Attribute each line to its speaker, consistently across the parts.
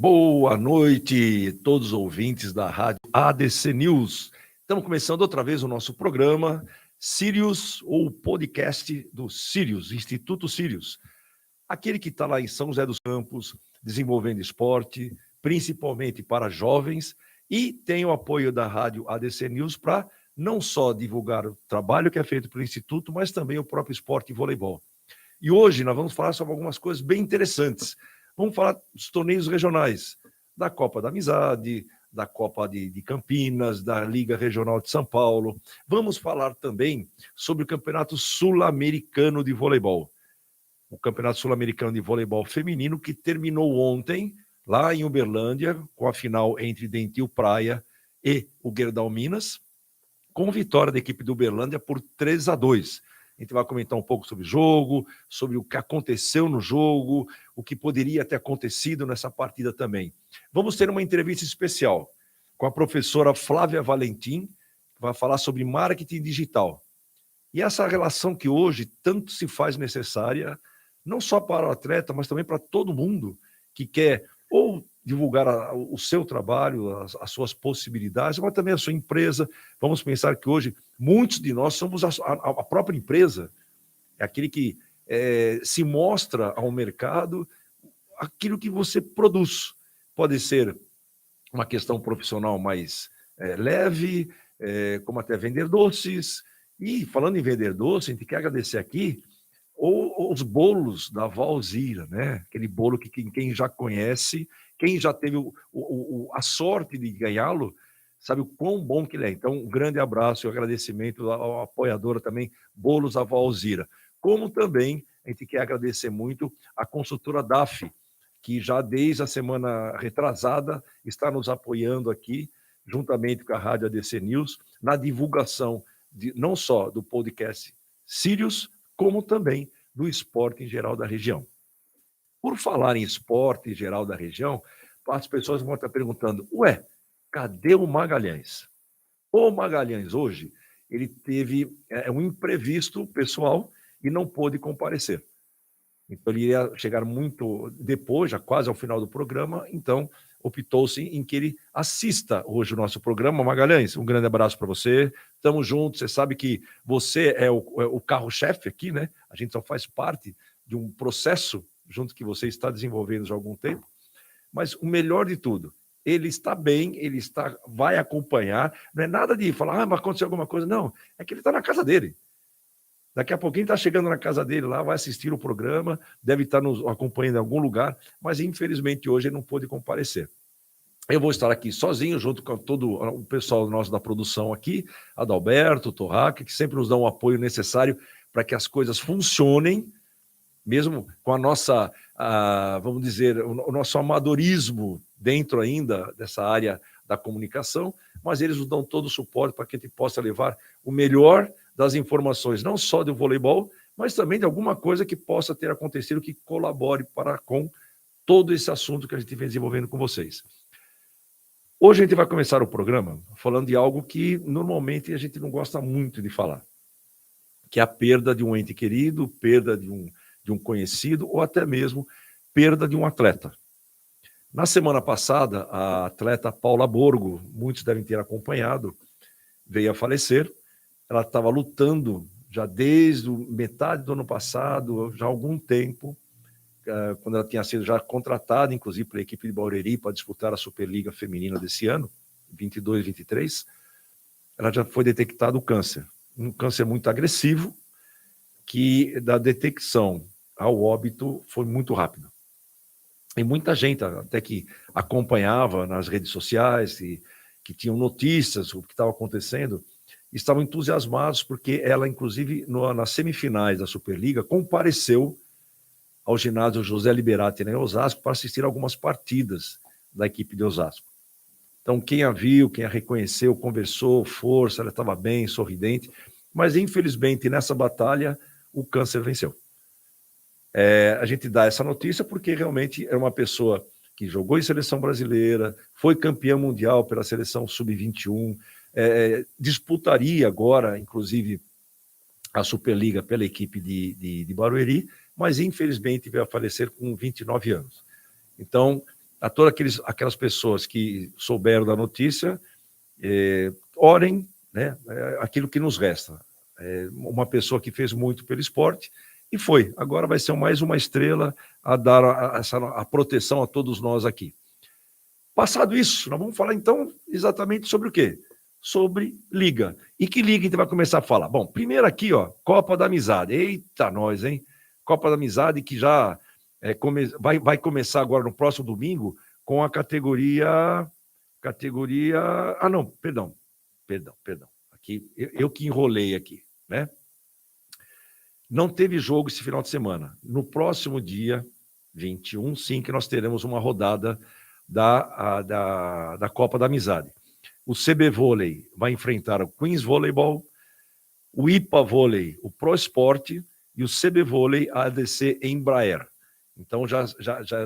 Speaker 1: Boa noite, todos os ouvintes da Rádio ADC News. Estamos começando outra vez o nosso programa Sirius, ou podcast do Sirius, Instituto Sirius. Aquele que está lá em São José dos Campos, desenvolvendo esporte, principalmente para jovens, e tem o apoio da Rádio ADC News para não só divulgar o trabalho que é feito pelo Instituto, mas também o próprio esporte e voleibol. E hoje nós vamos falar sobre algumas coisas bem interessantes. Vamos falar dos torneios regionais, da Copa da Amizade, da Copa de Campinas, da Liga Regional de São Paulo. Vamos falar também sobre o Campeonato Sul-Americano de Voleibol. O Campeonato Sul-Americano de Voleibol Feminino, que terminou ontem, lá em Uberlândia, com a final entre Dentil Praia e o Gerdau Minas, com vitória da equipe do Uberlândia por 3-2. A gente vai comentar um pouco sobre o jogo, sobre o que aconteceu no jogo, o que poderia ter acontecido nessa partida também. Vamos ter uma entrevista especial com a professora Flávia Valentim, que vai falar sobre marketing digital. E essa relação que hoje tanto se faz necessária, não só para o atleta, mas também para todo mundo que quer ou divulgar o seu trabalho, as suas possibilidades, mas também a sua empresa. Vamos pensar que hoje muitos de nós somos a própria empresa, é aquele que se mostra ao mercado aquilo que você produz. Pode ser uma questão profissional mais leve, como até vender doces. E falando em vender doce, a gente quer agradecer aqui os bolos da Valzira, né? Aquele bolo que quem já conhece, quem já teve a sorte de ganhá-lo, sabe o quão bom que ele é. Então, um grande abraço e um agradecimento ao apoiadora também, Bolos da Valzira. Como também a gente quer agradecer muito a consultora DAF, que já desde a semana retrasada está nos apoiando aqui, juntamente com a Rádio ADC News, na divulgação não só do podcast Sirius, como também do esporte em geral da região. Por falar em esporte em geral da região, as pessoas vão estar perguntando, cadê o Magalhães? O Magalhães hoje, ele teve um imprevisto pessoal e não pôde comparecer. Então ele ia chegar muito depois, já quase ao final do programa, então optou-se em que ele assista hoje o nosso programa. Magalhães, um grande abraço para você, estamos juntos, você sabe que você é o carro-chefe aqui, né? A gente só faz parte de um processo junto que você está desenvolvendo já há algum tempo, mas o melhor de tudo, ele está bem, vai acompanhar, não é nada de falar, mas aconteceu alguma coisa, não, é que ele está na casa dele. Daqui a pouquinho está chegando na casa dele lá, vai assistir o programa, deve estar nos acompanhando em algum lugar, mas infelizmente hoje ele não pôde comparecer. Eu vou estar aqui sozinho, junto com todo o pessoal nosso da produção aqui, Adalberto, Torraca, que sempre nos dão o apoio necessário para que as coisas funcionem, mesmo com a nossa, vamos dizer, o nosso amadorismo dentro ainda dessa área da comunicação, mas eles nos dão todo o suporte para que a gente possa levar o melhor das informações, não só do voleibol, mas também de alguma coisa que possa ter acontecido que colabore com todo esse assunto que a gente vem desenvolvendo com vocês. Hoje a gente vai começar o programa falando de algo que normalmente a gente não gosta muito de falar, que é a perda de um ente querido, perda de um conhecido ou até mesmo perda de um atleta. Na semana passada, a atleta Paula Borgo, muitos devem ter acompanhado, veio a falecer. Ela estava lutando já desde metade do ano passado, já há algum tempo, quando ela tinha sido já contratada, inclusive, pela equipe de Barueri para disputar a Superliga Feminina desse ano, 22-23, ela já foi detectado o câncer. Um câncer muito agressivo, que da detecção ao óbito foi muito rápido. E muita gente, até que acompanhava nas redes sociais, que tinham notícias sobre o que estava acontecendo, estavam entusiasmados porque ela, inclusive, nas semifinais da Superliga, compareceu ao ginásio José Liberati, em Osasco, para assistir algumas partidas da equipe de Osasco. Então, quem a viu, quem a reconheceu, conversou, força, ela estava bem, sorridente, mas, infelizmente, nessa batalha, o câncer venceu. A gente dá essa notícia porque realmente é uma pessoa que jogou em seleção brasileira, foi campeã mundial pela seleção sub-21, disputaria agora, inclusive, a Superliga pela equipe de Barueri, mas infelizmente veio a falecer com 29 anos. Então, a todas aquelas pessoas que souberam da notícia, orem, né, aquilo que nos resta. Uma pessoa que fez muito pelo esporte e foi. Agora vai ser mais uma estrela a dar a proteção a todos nós aqui. Passado isso, nós vamos falar então exatamente sobre o quê? Sobre liga. E que liga a gente vai começar a falar? Bom, primeiro aqui, ó, Copa da Amizade. Eita, nós, hein? Copa da Amizade que já vai começar agora no próximo domingo com a categoria... Ah, não, perdão. Aqui, eu que enrolei aqui, né? Não teve jogo esse final de semana. No próximo dia 21, sim, que nós teremos uma rodada da Copa da Amizade. O CB Vôlei vai enfrentar o Queens Voleibol, o IPA Vôlei, o Pro Sport e o CB Vôlei, a ADC Embraer. Então já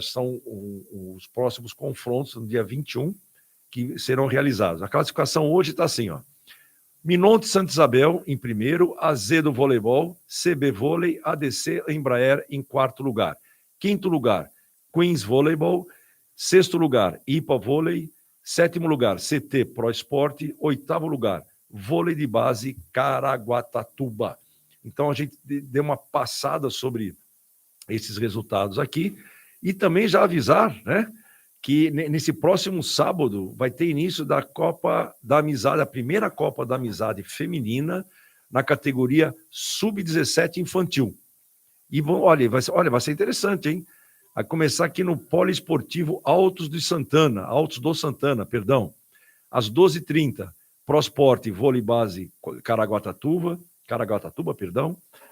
Speaker 1: são os próximos confrontos no dia 21 que serão realizados. A classificação hoje está assim, ó. Minonte Santa Isabel em primeiro, Azedo Voleibol, CB Vôlei, ADC Embraer em quarto lugar. Quinto lugar, Queens Voleibol. Sexto lugar, IPA Vôlei. Sétimo lugar, CT Pro Sport. Oitavo lugar, Vôlei de Base Caraguatatuba. Então a gente deu uma passada sobre esses resultados aqui e também já avisar, né, que nesse próximo sábado vai ter início da Copa da Amizade, a primeira Copa da Amizade feminina na categoria Sub-17 infantil. E olha, vai ser interessante, hein? Vai começar aqui no Poliesportivo Altos do Santana, às 12h30, Pro Sport Vôlei Base Caraguatatuba,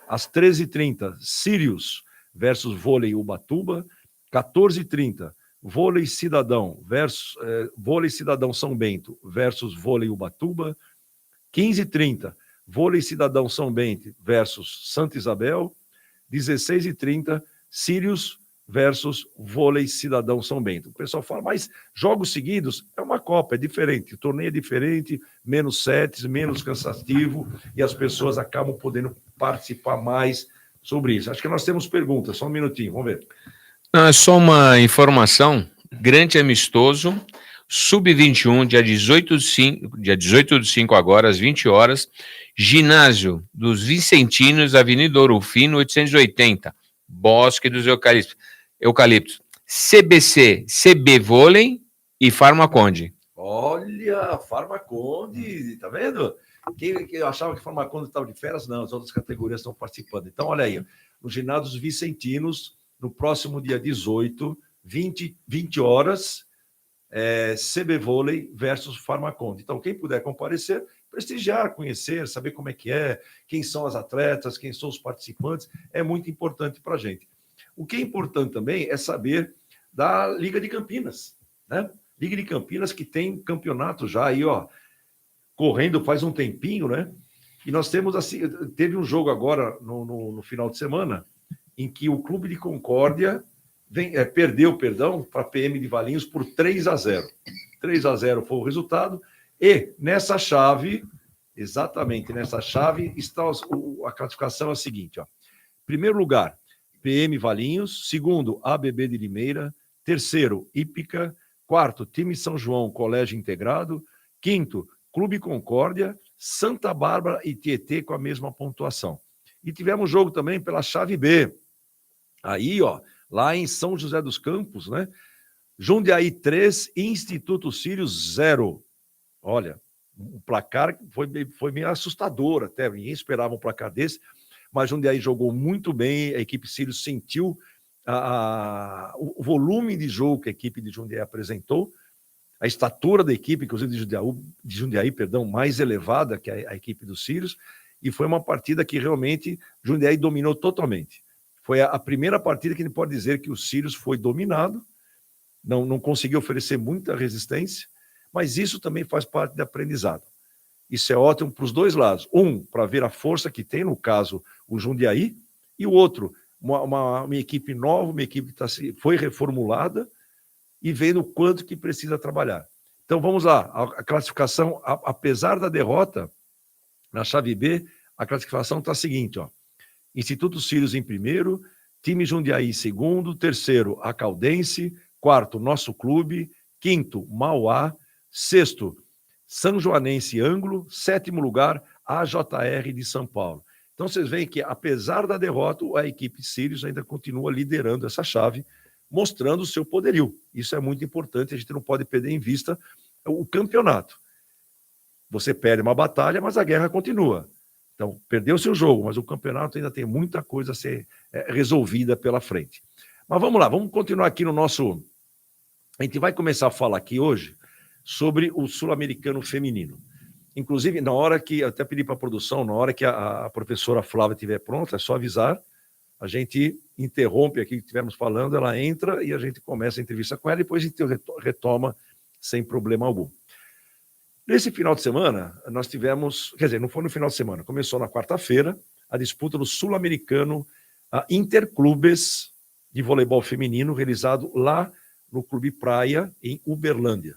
Speaker 1: às 13h30, Sirius versus Vôlei Ubatuba, 14h30, Vôlei Cidadão São Bento versus Vôlei Ubatuba, 15h30, Vôlei Cidadão São Bento versus Santa Isabel, 16h30, Sirius versus Vôlei Cidadão São Bento. O pessoal fala, mas jogos seguidos é uma Copa, é diferente, o torneio é diferente, menos sets, menos cansativo, e as pessoas acabam podendo participar mais sobre isso. Acho que nós temos perguntas, só um minutinho, vamos ver.
Speaker 2: Não, é só uma informação, grande amistoso, Sub-21, dia 18/5 agora, às 20 horas, ginásio dos Vicentinos, Avenida Ouro Fino, 880, Bosque dos Eucaliptos, CBC, CB Vôlei e Farmaconde.
Speaker 1: Olha, Farmaconde, tá vendo? Quem achava que Farmaconde estava de férias, não, as outras categorias estão participando. Então, olha aí, no ginásio dos Vicentinos, no próximo dia 18, 20 horas, CB Vôlei versus Farmaconde. Então, quem puder comparecer, prestigiar, conhecer, saber como é que é, quem são as atletas, quem são os participantes, é muito importante para a gente. O que é importante também é saber da Liga de Campinas, né? Liga de Campinas que tem campeonato já aí, ó, correndo faz um tempinho, né? E nós temos assim, teve um jogo agora no final de semana em que o Clube de Concórdia perdeu para a PM de Valinhos por 3-0. 3-0 foi o resultado. E nessa chave, exatamente nessa chave, está a classificação é a seguinte, ó. Primeiro lugar, PM Valinhos. Segundo, ABB de Limeira. Terceiro, Ípica. Quarto, Time São João, Colégio Integrado. Quinto, Clube Concórdia. Santa Bárbara e Tietê com a mesma pontuação. E tivemos jogo também pela chave B. Aí, ó, lá em São José dos Campos, né? Jundiaí 3, Instituto Sírios 0. Olha, o placar foi meio assustador até, ninguém esperava um placar desse, mas Jundiaí jogou muito bem, a equipe Sírios sentiu o volume de jogo que a equipe de Jundiaí apresentou, a estatura da equipe, inclusive de Jundiaí, mais elevada que a equipe dos Sírios, e foi uma partida que realmente Jundiaí dominou totalmente. Foi a primeira partida que a gente pode dizer que o Sírios foi dominado, não conseguiu oferecer muita resistência, mas isso também faz parte do aprendizado. Isso é ótimo para os dois lados. Um, para ver a força que tem, no caso, o Jundiaí, e o outro, uma equipe nova, uma equipe que foi reformulada e vendo o quanto que precisa trabalhar. Então, vamos lá. A classificação, apesar da derrota, na chave B, a classificação está a seguinte, ó. Instituto Sírios em primeiro, time Jundiaí em segundo, terceiro, a Caldense, quarto, Nosso Clube, quinto, Mauá, sexto, São Joanense Ângulo, sétimo lugar, AJR de São Paulo. Então vocês veem que, apesar da derrota, a equipe Sirius ainda continua liderando essa chave, mostrando o seu poderio. Isso é muito importante, a gente não pode perder em vista o campeonato. Você perde uma batalha, mas a guerra continua. Então, perdeu seu jogo, mas o campeonato ainda tem muita coisa a ser resolvida pela frente. Mas vamos lá, vamos continuar aqui no nosso... A gente vai começar a falar aqui hoje sobre o Sul-Americano feminino. Inclusive, na hora que... Até pedi para a produção, na hora que a professora Flávia estiver pronta, é só avisar, a gente interrompe aqui o que estivermos falando, ela entra e a gente começa a entrevista com ela, e depois a gente retoma sem problema algum. Nesse final de semana, nós tivemos... Quer dizer, não foi no final de semana, começou na quarta-feira, a disputa do Sul-Americano Interclubes de voleibol feminino, realizado lá no Clube Praia, em Uberlândia.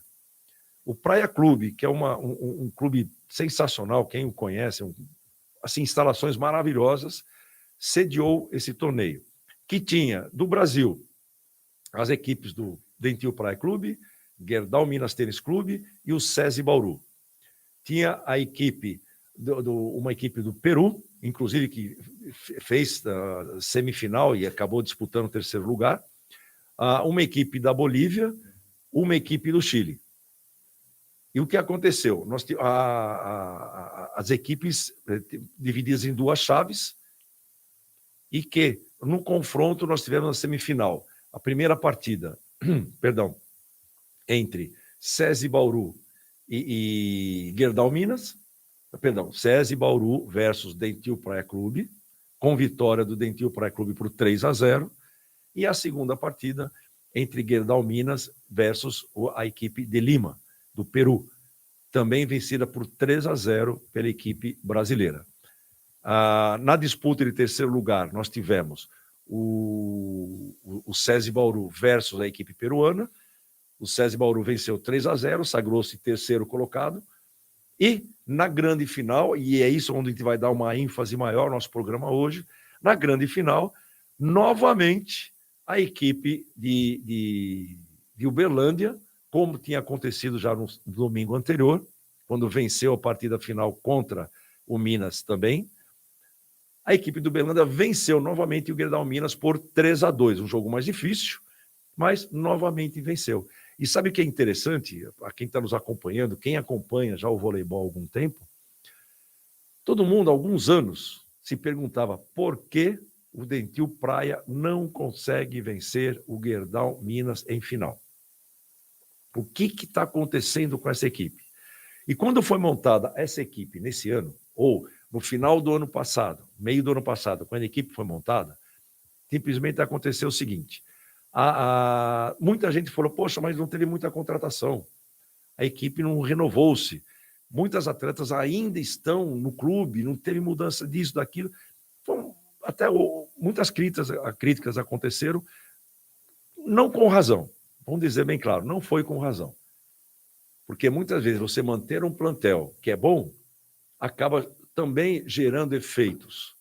Speaker 1: O Praia Clube, que é um clube sensacional, quem o conhece, assim, instalações maravilhosas, sediou esse torneio, que tinha, do Brasil, as equipes do Dentil Praia Clube, Gerdau Minas Tênis Clube e o SESI Bauru. Tinha a equipe, uma equipe do Peru, inclusive que fez a semifinal e acabou disputando o terceiro lugar, uma equipe da Bolívia, uma equipe do Chile. E o que aconteceu? As equipes divididas em duas chaves, e que, no confronto, nós tivemos a semifinal. A primeira partida, entre SESI Bauru e Gerdau Minas, SESI Bauru versus Dentil Praia Clube, com vitória do Dentil Praia Clube por 3-0, e a segunda partida entre Gerdau Minas versus a equipe de Lima, do Peru, também vencida por 3-0 pela equipe brasileira. Na disputa de terceiro lugar, nós tivemos o SESI Bauru versus a equipe peruana. O SESI Bauru venceu 3-0, sagrou-se terceiro colocado. E na grande final, e é isso onde a gente vai dar uma ênfase maior no nosso programa hoje, na grande final, novamente, a equipe de Uberlândia, como tinha acontecido já no domingo anterior, quando venceu a partida final contra o Minas também, a equipe do Uberlândia venceu novamente o Gerdau Minas por 3-2, um jogo mais difícil, mas novamente venceu. E sabe o que é interessante, a quem está nos acompanhando, quem acompanha já o voleibol há algum tempo, todo mundo, há alguns anos, se perguntava por que o Dentil Praia não consegue vencer o Gerdau Minas em final. O que está acontecendo com essa equipe? E quando foi montada essa equipe nesse ano, ou no final do ano passado, meio do ano passado, quando a equipe foi montada, simplesmente aconteceu o seguinte: muita gente falou, poxa, mas não teve muita contratação, a equipe não renovou-se, muitas atletas ainda estão no clube, não teve mudança disso, daquilo. Até muitas críticas aconteceram, não com razão, vamos dizer bem claro, não foi com razão. Porque muitas vezes você manter um plantel que é bom, acaba também gerando efeitos,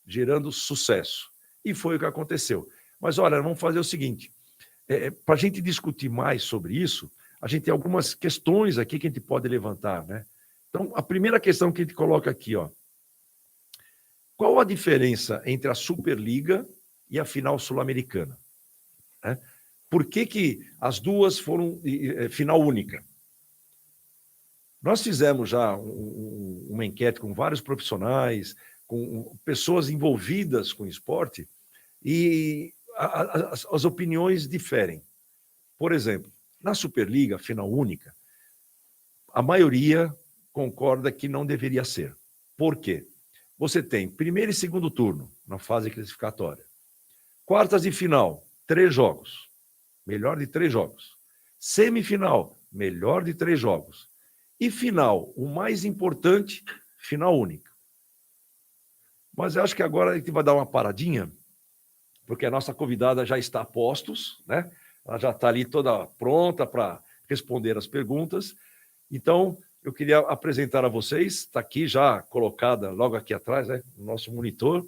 Speaker 1: gerando sucesso. E foi o que aconteceu. Mas olha, vamos fazer o seguinte, para a gente discutir mais sobre isso, a gente tem algumas questões aqui que a gente pode levantar, né? Então, a primeira questão que a gente coloca aqui, ó, qual a diferença entre a Superliga e a final sul-americana? Por que as duas foram final única? Nós fizemos já uma enquete com vários profissionais, com pessoas envolvidas com o esporte, e as opiniões diferem. Por exemplo, na Superliga, final única, a maioria concorda que não deveria ser. Por quê? Você tem primeiro e segundo turno na fase classificatória. Quartas de final, 3 jogos. Melhor de 3 jogos. Semifinal, melhor de 3 jogos. E final, o mais importante, final única. Mas eu acho que agora a gente vai dar uma paradinha, porque a nossa convidada já está a postos, né? Ela já está ali toda pronta para responder as perguntas. Então, eu queria apresentar a vocês, está aqui já colocada logo aqui atrás, né, no nosso monitor,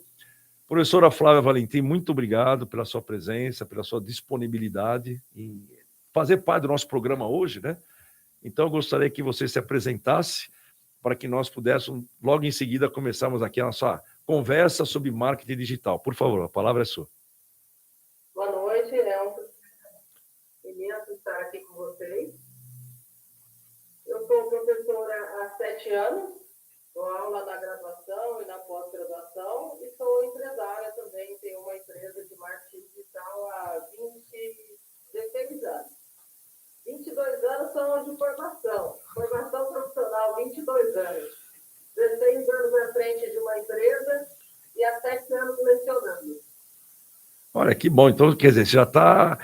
Speaker 1: Professora Flávia Valentim, muito obrigado pela sua presença, pela sua disponibilidade em fazer parte do nosso programa hoje, né? Então, eu gostaria que você se apresentasse para que nós pudéssemos, logo em seguida, começarmos aqui a nossa conversa sobre marketing digital. Por favor, a palavra é sua.
Speaker 3: Boa noite, é um imenso estar aqui com vocês. Eu sou professora há 7 anos, dou aula na graduação e na pós-graduação e sou empresária também, tenho uma empresa de marketing digital há 16 anos. 22 anos são de formação profissional, 22 anos. 16 anos à frente de uma empresa e há 7 anos lecionando.
Speaker 1: Olha, que bom. Então, quer dizer, você já está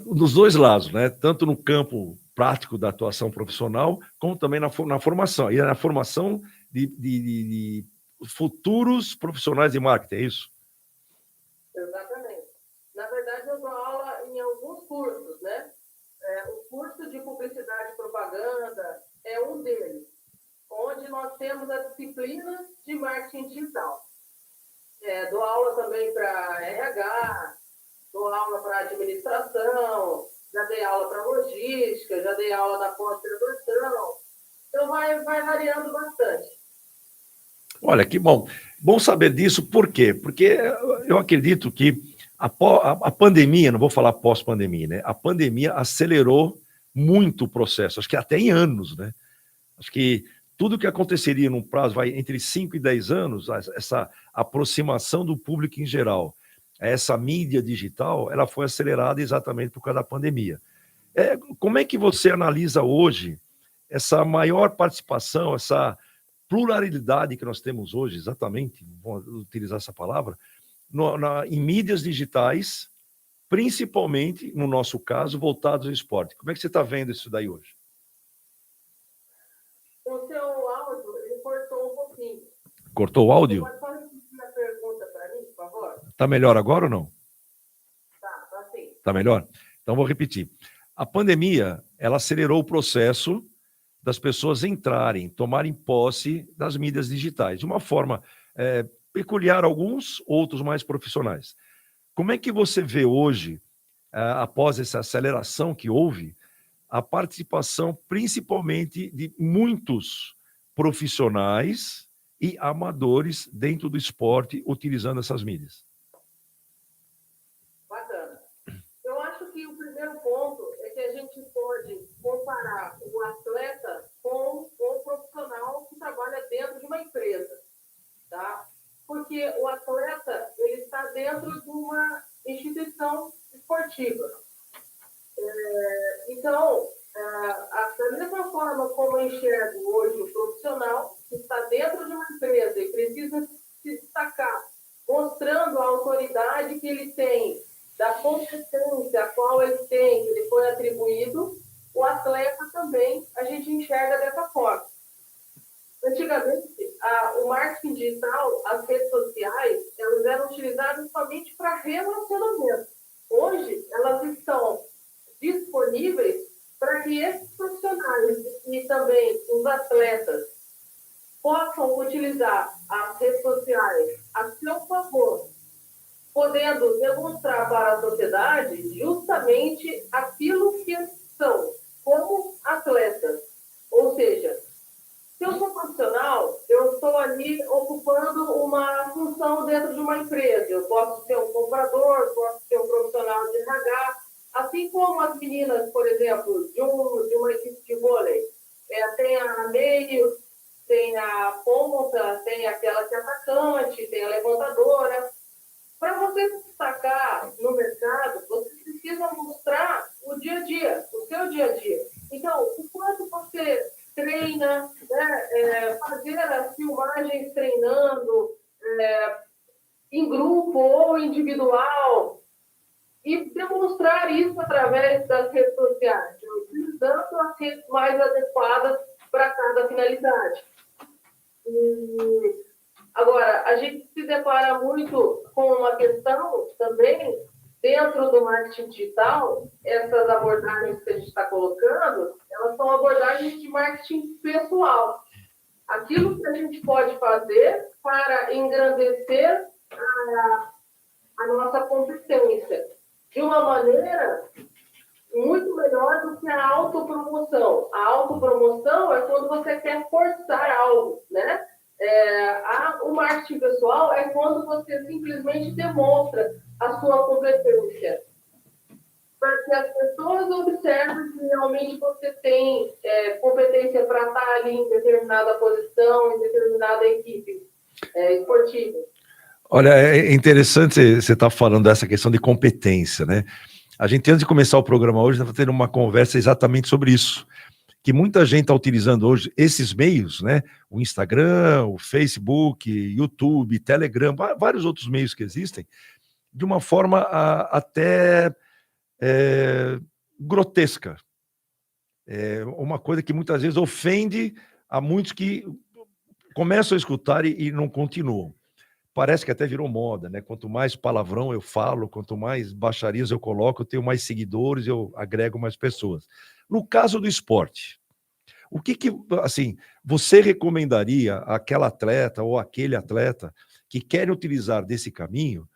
Speaker 1: dos dois lados, né? Tanto no campo prático da atuação profissional, como também na formação. E na formação de futuros profissionais de marketing, é isso?
Speaker 3: Exatamente. Na verdade, eu dou aula em alguns cursos, né? O curso de publicidade e propaganda é um deles, onde nós temos a disciplina de marketing digital. Dou aula também para RH, dou aula para administração, já dei aula para logística, já dei aula da pós-graduação. Então, vai variando bastante.
Speaker 1: Olha, que bom. Bom saber disso, por quê? Porque eu acredito que a pandemia, não vou falar pós-pandemia, né? A pandemia acelerou muito o processo, acho que até em anos, né? Acho que tudo que aconteceria num prazo entre 5 e 10 anos, essa aproximação do público em geral, essa mídia digital, ela foi acelerada exatamente por causa da pandemia. Como é que você analisa hoje essa maior participação, essa pluralidade que nós temos hoje, exatamente, vou utilizar essa palavra, em mídias digitais, principalmente, no nosso caso, voltados ao esporte? Como é que você está vendo isso daí hoje?
Speaker 3: O seu áudio, ele cortou um pouquinho.
Speaker 1: Cortou o áudio?
Speaker 3: Você pode repetir a pergunta para mim, por favor?
Speaker 1: Está melhor agora ou não?
Speaker 3: Tá sim.
Speaker 1: Está melhor? Então, vou repetir. A pandemia, ela acelerou o processo das pessoas entrarem, tomarem posse das mídias digitais, de uma forma peculiar alguns, outros mais profissionais. Como é que você vê hoje, após essa aceleração que houve, a participação principalmente de muitos profissionais e amadores dentro do esporte utilizando essas mídias?
Speaker 3: Bacana. Eu acho que o primeiro ponto é que a gente pode comparar o atleta com o profissional que trabalha dentro de uma empresa, tá? Porque o atleta, ele está dentro de uma instituição esportiva. Então, da mesma forma como eu enxergo hoje o profissional que está dentro de uma empresa e precisa se destacar, mostrando a autoridade que ele tem, da competência a qual ele tem, que ele foi atribuído, o atleta também a gente enxerga dessa forma. Antigamente, o marketing digital, as redes sociais, elas eram utilizadas somente para relacionamento. Hoje, elas estão disponíveis para que esses profissionais e também os atletas possam utilizar as redes sociais a seu favor, podendo demonstrar para a sociedade justamente aquilo que eles são, como atletas. Ou seja, se eu sou profissional, eu estou ali ocupando uma função dentro de uma empresa. Eu posso ser um comprador, posso ser um profissional de RH, assim como as meninas, por exemplo, de uma equipe de vôlei. Tem a meio, tem a ponta, tem aquela que é atacante, tem a levantadora. Para você se destacar no mercado, você precisa mostrar o dia a dia, o seu dia a dia. Então, o quanto você treina, né, fazer as filmagens treinando em grupo ou individual e demonstrar isso através das redes sociais, utilizando as redes mais adequadas para cada finalidade. Agora, a gente se depara muito com uma questão também, dentro do marketing digital, essas abordagens que a gente está colocando, elas são abordagens de marketing pessoal. Aquilo que a gente pode fazer para engrandecer a nossa competência de uma maneira muito melhor do que a autopromoção. A autopromoção é quando você quer forçar algo, né? O marketing pessoal é quando você simplesmente demonstra a sua competência, para que as pessoas observem que realmente você tem competência para estar ali em determinada posição, em determinada equipe esportiva.
Speaker 1: Olha, é interessante você estar falando dessa questão de competência, né? A gente, antes de começar o programa hoje, estava tendo uma conversa exatamente sobre isso, que muita gente está utilizando hoje esses meios, né? O Instagram, o Facebook, YouTube, Telegram, vários outros meios que existem, de uma forma até grotesca. É uma coisa que muitas vezes ofende a muitos que começam a escutar e não continuam. Parece que até virou moda, né? Quanto mais palavrão eu falo, quanto mais baixarias eu coloco, eu tenho mais seguidores, eu agrego mais pessoas. No caso do esporte, o que assim, você recomendaria àquela atleta ou aquele atleta que quer utilizar desse caminho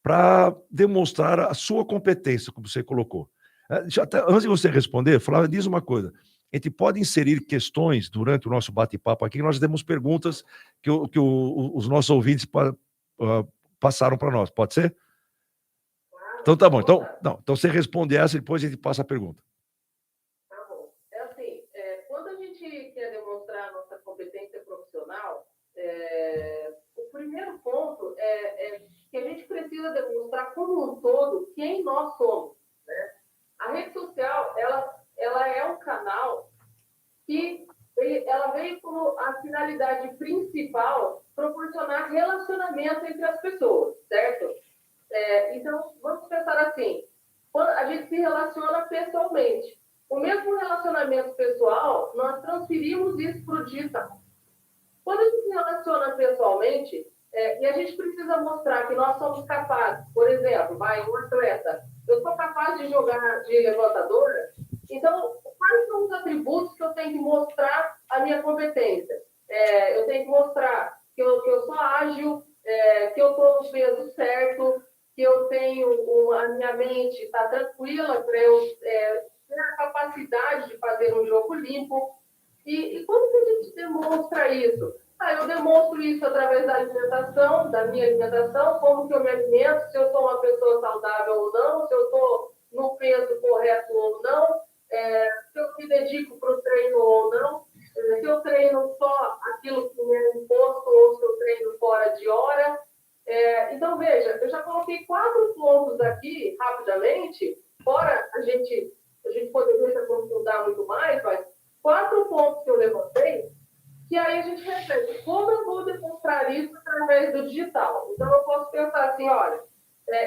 Speaker 1: para demonstrar a sua competência, como você colocou? Antes de você responder, Flávia, diz uma coisa. A gente pode inserir questões durante o nosso bate-papo aqui, nós temos perguntas que os nossos ouvintes passaram para nós. Pode ser? Então tá bom. Então você responde essa e depois a gente passa a pergunta.
Speaker 3: Tá bom. É assim, quando a gente quer demonstrar a nossa competência profissional, o primeiro ponto é que a gente precisa demonstrar como um todo quem nós somos, né? A rede social, ela é um canal que ela veio como a finalidade principal proporcionar relacionamento entre as pessoas, certo? Então, vamos pensar assim, quando a gente se relaciona pessoalmente. O mesmo relacionamento pessoal, nós transferimos isso para o digital. Quando a gente se relaciona pessoalmente, e a gente precisa mostrar que nós somos capazes, por exemplo, um atleta, eu sou capaz de jogar de levantadora, então, quais são os atributos que eu tenho que mostrar a minha competência? Eu tenho que mostrar que eu sou ágil, que eu estou no peso certo, que eu tenho a minha mente está tranquila para eu ter a capacidade de fazer um jogo limpo. E como que a gente demonstra isso? Eu demonstro isso através da alimentação, da minha alimentação, como que eu me alimento, se eu sou uma pessoa saudável ou não, se eu estou no peso correto ou não, se eu me dedico para o treino ou não, se eu treino só aquilo que me é imposto ou se eu treino fora de hora. Então, veja, eu já coloquei 4 pontos aqui, rapidamente, fora a gente poderia se aprofundar muito mais, mas 4 pontos que eu levantei, que aí a gente reflete, como eu vou demonstrar isso através do digital? Então, eu posso pensar assim, olha,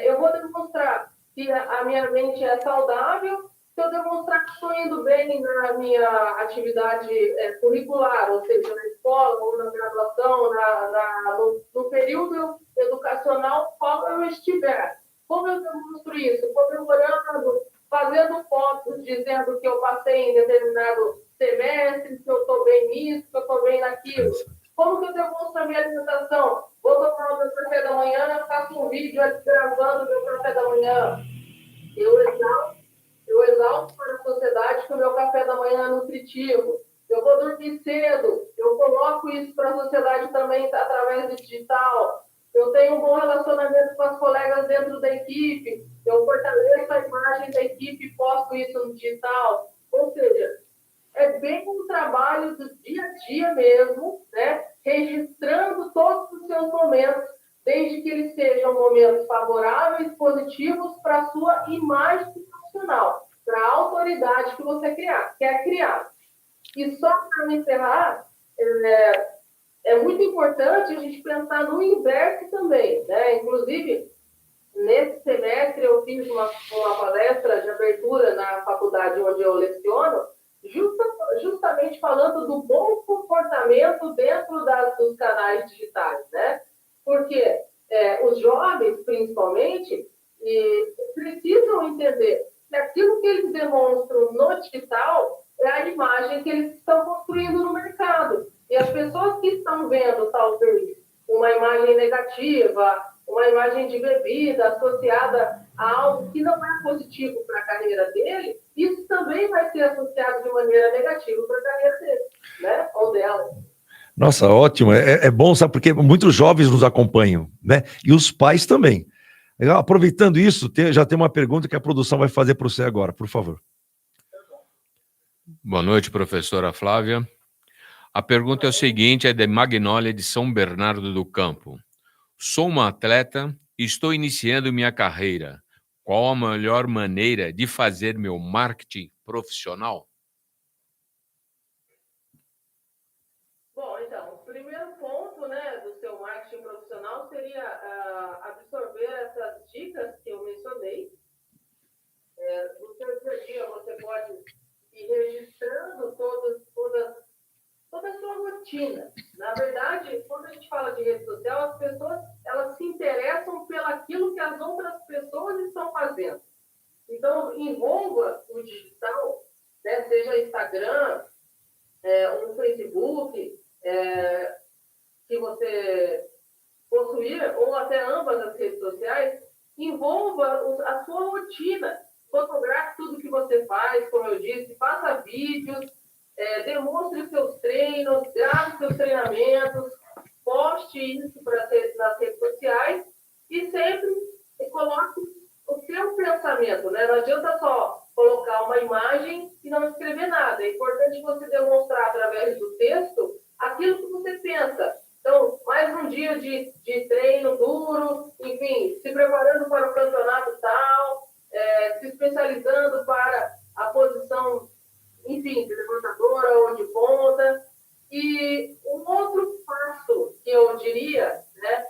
Speaker 3: eu vou demonstrar que a minha mente é saudável, se eu demonstrar que estou indo bem na minha atividade curricular, ou seja, na escola, ou na graduação, no período educacional, qual eu estiver. Como eu demonstro isso? Comemorando, fazendo fotos, dizendo que eu passei em determinado semestre, que eu estou bem nisso, que eu estou bem naquilo. Como que eu demonstro a minha alimentação? Vou tomar o meu café da manhã, faço um vídeo gravando o meu café da manhã. Eu exalto para a sociedade que o meu café da manhã é nutritivo. Eu vou dormir cedo. Eu coloco isso para a sociedade também através do digital. Eu tenho um bom relacionamento com as colegas dentro da equipe. Eu fortaleço a imagem da equipe e posto isso no digital. Ou seja, é bem um trabalho do dia a dia mesmo, né? Registrando todos os seus momentos, desde que eles sejam momentos favoráveis, positivos para a sua imagem profissional, para a autoridade que você quer criar. E só para encerrar, é muito importante a gente pensar no inverso também, né? Inclusive, nesse semestre eu fiz uma palestra de abertura na faculdade onde eu leciono, justamente falando do bom comportamento dentro dos canais digitais, né? Porque os jovens, principalmente, precisam entender que aquilo que eles demonstram no digital é a imagem que eles estão construindo no mercado. E as pessoas que estão vendo, talvez, uma imagem negativa, uma imagem de bebida associada a algo que não é positivo para a carreira dele, isso também vai ser associado de maneira negativa para a carreira dele, né? Ou dela.
Speaker 1: Nossa, ótimo. É bom, sabe, porque muitos jovens nos acompanham, né? E os pais também. Aproveitando isso, já tem uma pergunta que a produção vai fazer para você agora, por favor.
Speaker 2: Boa noite, professora Flávia. A pergunta é o seguinte, é de Magnólia de São Bernardo do Campo. Sou uma atleta e estou iniciando minha carreira. Qual a melhor maneira de fazer meu marketing profissional?
Speaker 3: Bom, então, o primeiro ponto, né, do seu marketing profissional seria absorver essas dicas que eu mencionei. No seu dia a dia, você pode ir registrando toda a sua rotina. Na verdade, quando a gente fala de rede social, as pessoas elas se interessam pelaquilo que as outras pessoas estão fazendo. Então, envolva o digital, né, seja Instagram, um Facebook, que você possuir, ou até ambas as redes sociais, envolva a sua rotina. Fotografe tudo que você faz, como eu disse, faça vídeos, demonstre seus treinos, grave seus treinamentos, poste isso nas redes sociais e sempre coloque o seu pensamento, né? Não adianta só colocar uma imagem e não escrever nada. É importante você demonstrar através do texto aquilo que você pensa. Então, mais um dia de treino duro, enfim, se preparando para o campeonato tal, se especializando para a posição, enfim, de levantadora ou de ponta. E um outro passo que eu diria, né,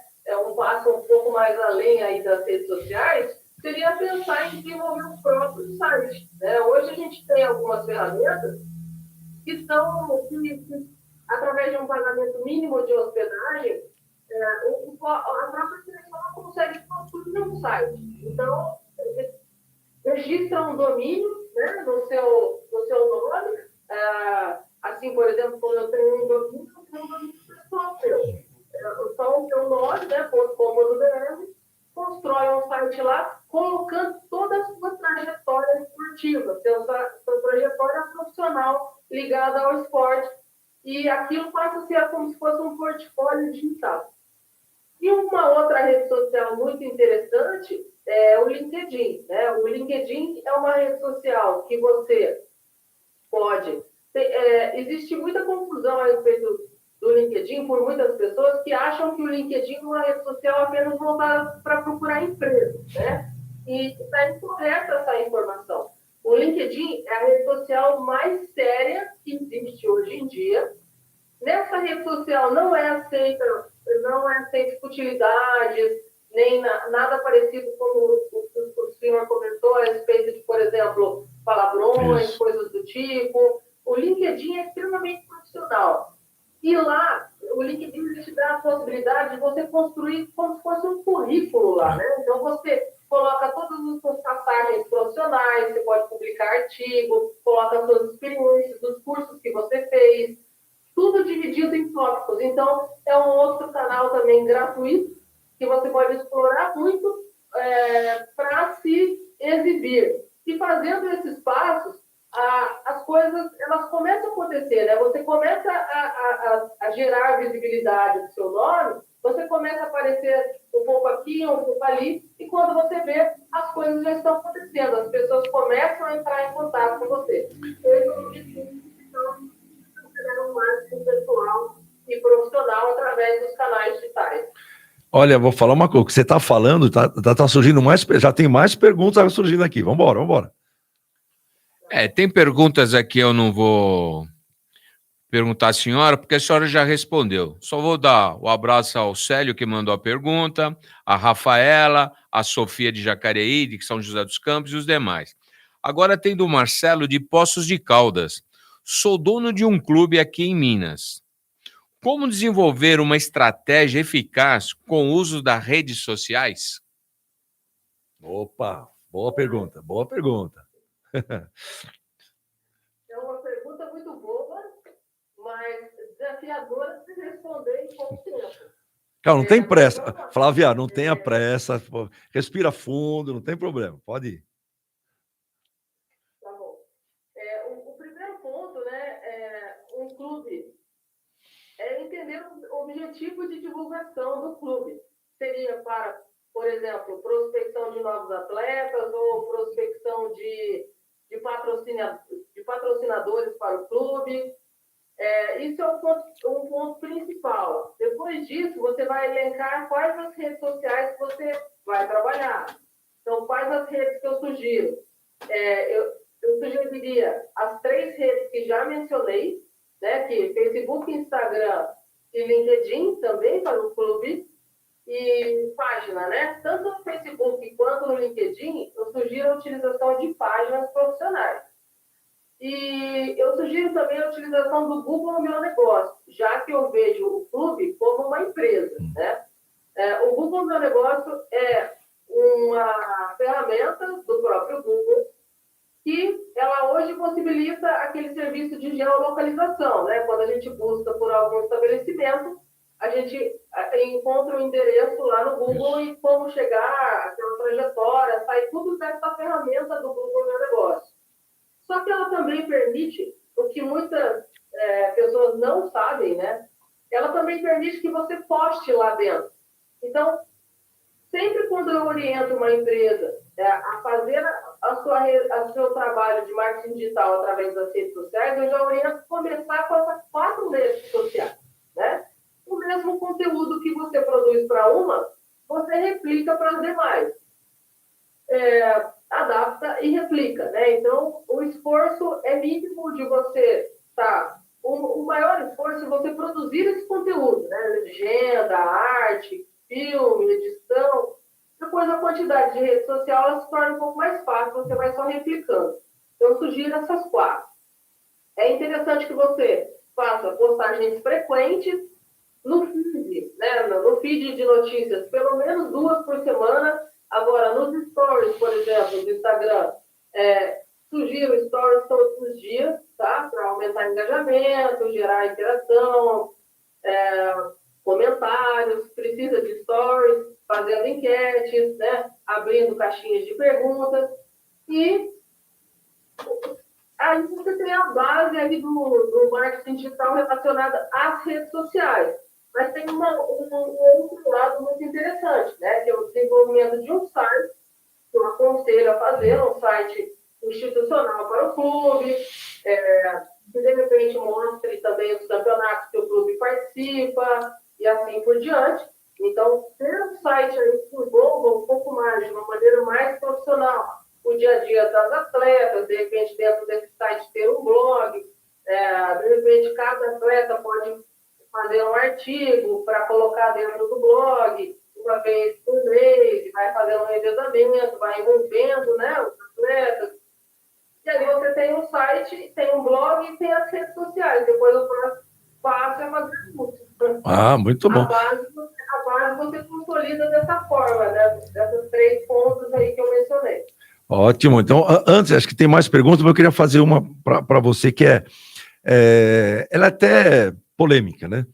Speaker 3: um passo um pouco mais além aí das redes sociais, seria pensar em desenvolver um próprio site, né? Hoje a gente tem algumas ferramentas que através de um pagamento mínimo de hospedagem, a própria pessoa consegue construir um site. Então, registra um domínio, né, no seu nome. Assim, por exemplo, quando eu tenho um domínio pessoal meu. Só o seu nome, né, .com.br, constrói um site lá, colocando toda a sua trajetória esportiva, sua trajetória profissional ligada ao esporte. E aquilo passa a ser como se fosse um portfólio digital. E uma outra rede social muito interessante é o LinkedIn, né? O LinkedIn é uma rede social que você pode... existe muita confusão a respeito do LinkedIn por muitas pessoas que acham que o LinkedIn é uma rede social apenas voltada para procurar emprego, né? E está incorreta essa informação. O LinkedIn é a rede social mais séria que existe hoje em dia. Nessa rede social não é aceita futilidades, nem nada parecido como o senhor comentou a respeito de, por exemplo, palavrões, coisas do tipo. O LinkedIn é extremamente profissional. E lá, o LinkedIn te dá a possibilidade de você construir como se fosse um currículo lá, né? Então, você coloca todas as suas passagens profissionais, você pode publicar artigo, coloca as suas experiências, os cursos que você fez, tudo dividido em tópicos. Então, é um outro canal também gratuito que você pode explorar muito para se exibir. E fazendo esses passos, as coisas elas começam a acontecer, né? Você começa a gerar visibilidade do seu nome, você começa a aparecer um pouco aqui, um pouco ali, e quando você vê, as coisas já estão acontecendo, as pessoas começam a entrar em contato com você. Um marketing pessoal e profissional através dos canais digitais.
Speaker 1: Olha, vou falar uma coisa, o que você está falando, tá surgindo mais, já tem mais perguntas surgindo aqui. Vamos embora.
Speaker 2: Tem perguntas aqui, eu não vou perguntar à senhora, porque a senhora já respondeu. Só vou dar o abraço ao Célio, que mandou a pergunta, a Rafaela, a Sofia de Jacareí, de São José dos Campos e os demais. Agora tem do Marcelo de Poços de Caldas. Sou dono de um clube aqui em Minas. Como desenvolver uma estratégia eficaz com o uso das redes sociais?
Speaker 1: Opa, boa pergunta.
Speaker 3: É uma pergunta muito boa, mas desafiadora de responder em pouco tempo.
Speaker 1: Calma, não tem pressa. Flávia, não tenha pressa. Respira fundo, não tem problema. Pode ir.
Speaker 3: Tá bom. O primeiro ponto, né, um clube é entender o objetivo de divulgação do clube. Seria para, por exemplo, prospecção de novos atletas ou prospecção de patrocinadores para o clube. Isso é um ponto principal. Depois disso, você vai elencar quais as redes sociais que você vai trabalhar. Então, quais as redes que eu sugiro? Eu sugeriria as 3 redes que já mencionei, né, que Facebook, Instagram e LinkedIn também para o clube, e página, né? Tanto no Facebook quanto no LinkedIn, eu sugiro a utilização de páginas profissionais. E eu sugiro também a utilização do Google Meu Negócio, já que eu vejo o clube como uma empresa, né? O Google Meu Negócio é uma ferramenta do próprio Google que ela hoje possibilita aquele serviço de geolocalização, né? Quando a gente busca por algum estabelecimento, a gente encontra o endereço lá no Google e como chegar, aquela trajetória, sai tudo dessa ferramenta do Google Meu Negócio. Só que ela também permite, o que muitas pessoas não sabem, né? Ela também permite que você poste lá dentro. Então, sempre quando eu oriento uma empresa a fazer o seu trabalho de marketing digital através das redes sociais, eu já oriento começar com essas 4 redes sociais, né? O mesmo conteúdo que você produz para uma, você replica para as demais. Adapta e replica, né? Então, o esforço é mínimo de você o maior esforço é você produzir esse conteúdo, né? Legenda, arte, filme, edição. Depois, a quantidade de rede social ela se torna um pouco mais fácil, você vai só replicando. Então, eu sugiro essas 4. É interessante que você faça postagens frequentes no feed, né? No feed de notícias, pelo menos 2 por semana. Agora, nos stories, por exemplo, do Instagram, sugiro stories todos os dias, tá? Para aumentar engajamento, gerar interação, comentários, precisa de stories, fazendo enquetes, né? Abrindo caixinhas de perguntas. E aí você tem a base ali do marketing digital relacionada às redes sociais. Mas tem um outro lado muito interessante, né? Que é o desenvolvimento de um site, que eu aconselho a fazer, um site institucional para o clube, que de repente mostre também os campeonatos que o clube participa e assim por diante. Então, ter um site aí que envolva um pouco mais, de uma maneira mais profissional, o dia a dia das atletas, de repente dentro desse site ter um blog, de repente cada atleta pode fazer um artigo para colocar dentro do blog, uma vez por mês, vai fazendo um revezamento, vai envolvendo, né, os atletas. E aí você tem um site, tem um blog e tem as redes sociais. Depois o próximo passo é fazer anúncios.
Speaker 1: Muito bom.
Speaker 3: A base você consolida dessa forma, né? Desses 3 pontos aí que eu mencionei.
Speaker 1: Ótimo. Então, antes, acho que tem mais perguntas, mas eu queria fazer uma para você que ela é até polêmica, né?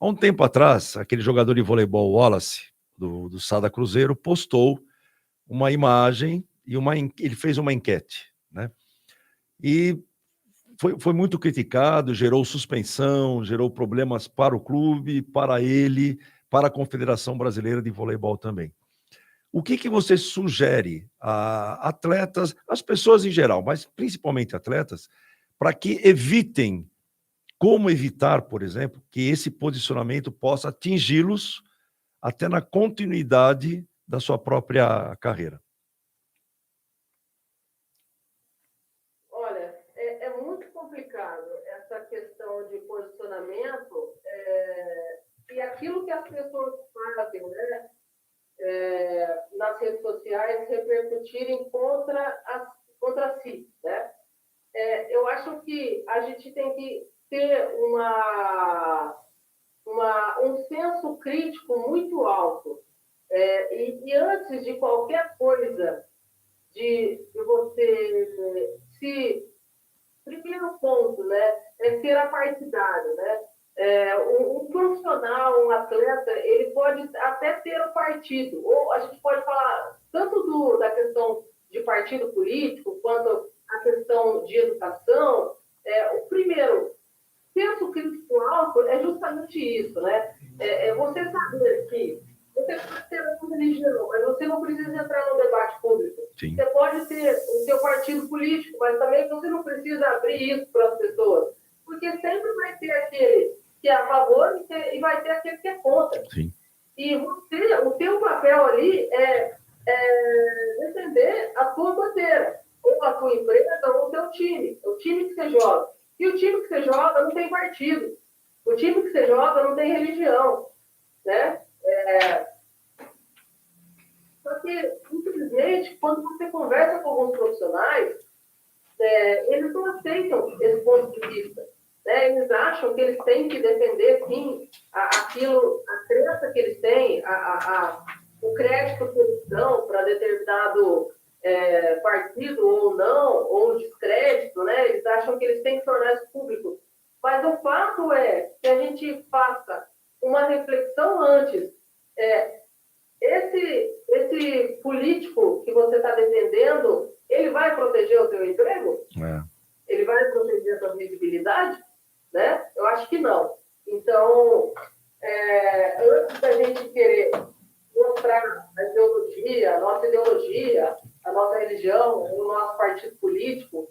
Speaker 1: Há um tempo atrás, aquele jogador de voleibol Wallace, do Sada Cruzeiro, postou uma imagem e ele fez uma enquete, né? E foi muito criticado, gerou suspensão, gerou problemas para o clube, para ele, para a Confederação Brasileira de Voleibol também. O que você sugere a atletas, as pessoas em geral, mas principalmente atletas, para que evitem, como evitar, por exemplo, que esse posicionamento possa atingi-los até na continuidade da sua própria carreira?
Speaker 3: Olha, é muito complicado essa questão de posicionamento e aquilo que as pessoas fazem, né? Nas redes sociais repercutirem contra si, né? Eu acho que a gente tem que ter um senso crítico muito alto. E antes de qualquer coisa, de você primeiro ponto, né, é ser apartidário, né? Um profissional profissional, um atleta, ele pode até ter um partido, ou a gente pode falar tanto da questão de partido político, quanto a questão de educação. O primeiro, senso crítico alto é justamente isso, né? Você saber que você pode ter uma religião, mas você não precisa entrar no debate público.
Speaker 1: Sim.
Speaker 3: Você pode ter o seu partido político, mas também você não precisa abrir isso para as pessoas. Porque sempre vai ter aquele que é a favor e vai ter aquele que é contra.
Speaker 1: Sim.
Speaker 3: E o teu papel ali é defender a tua bandeira, ou a tua empresa, ou o teu time, o time que você joga. E o time que você joga não tem partido. O time que você joga não tem religião, né? Só que, infelizmente, quando você conversa com alguns profissionais, eles não aceitam esse ponto de vista. Né? Eles acham que eles têm que defender, sim, aquilo, a crença que eles têm, o crédito que eles dão para determinado partido ou não, ou o descrédito, né? Eles acham que eles têm que tornar isso público. Mas o fato é que a gente faça uma reflexão antes. Esse político que você está defendendo, ele vai proteger o seu emprego? Ele vai proteger a sua visibilidade? Né? Eu acho que não. Então, antes da gente querer mostrar a ideologia, a nossa religião, o nosso partido político,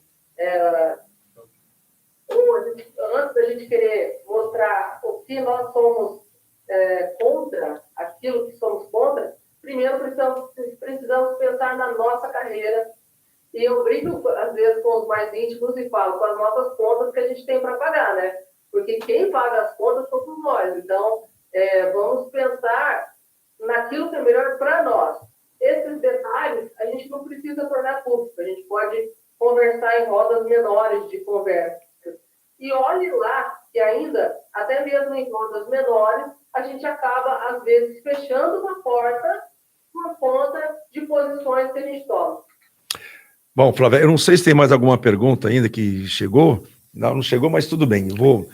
Speaker 3: antes da gente querer mostrar o que nós somos contra, aquilo que somos contra, primeiro precisamos pensar na nossa carreira. E eu brinco, às vezes, com os mais íntimos e falo com as nossas contas que a gente tem para pagar, né? Porque quem paga as contas somos nós. Então, vamos pensar naquilo que é melhor para nós. Esses detalhes a gente não precisa tornar público. A gente pode conversar em rodas menores de conversa. E olhe lá que ainda, até mesmo em rodas menores, a gente acaba, às vezes, fechando uma porta por conta de posições que a gente toma.
Speaker 1: Bom, Flávia, eu não sei se tem mais alguma pergunta ainda que chegou. Não chegou, mas tudo bem. Eu vou.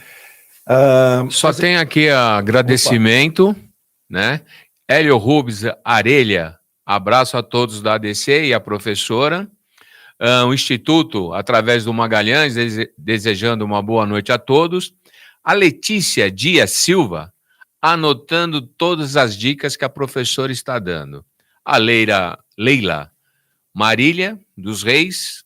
Speaker 2: Só tem aqui agradecimento, né? Hélio Rubens Arelha, abraço a todos da ADC e a professora. O Instituto, através do Magalhães, desejando uma boa noite a todos. A Letícia Dias Silva, anotando todas as dicas que a professora está dando. A Leila Marília dos Reis,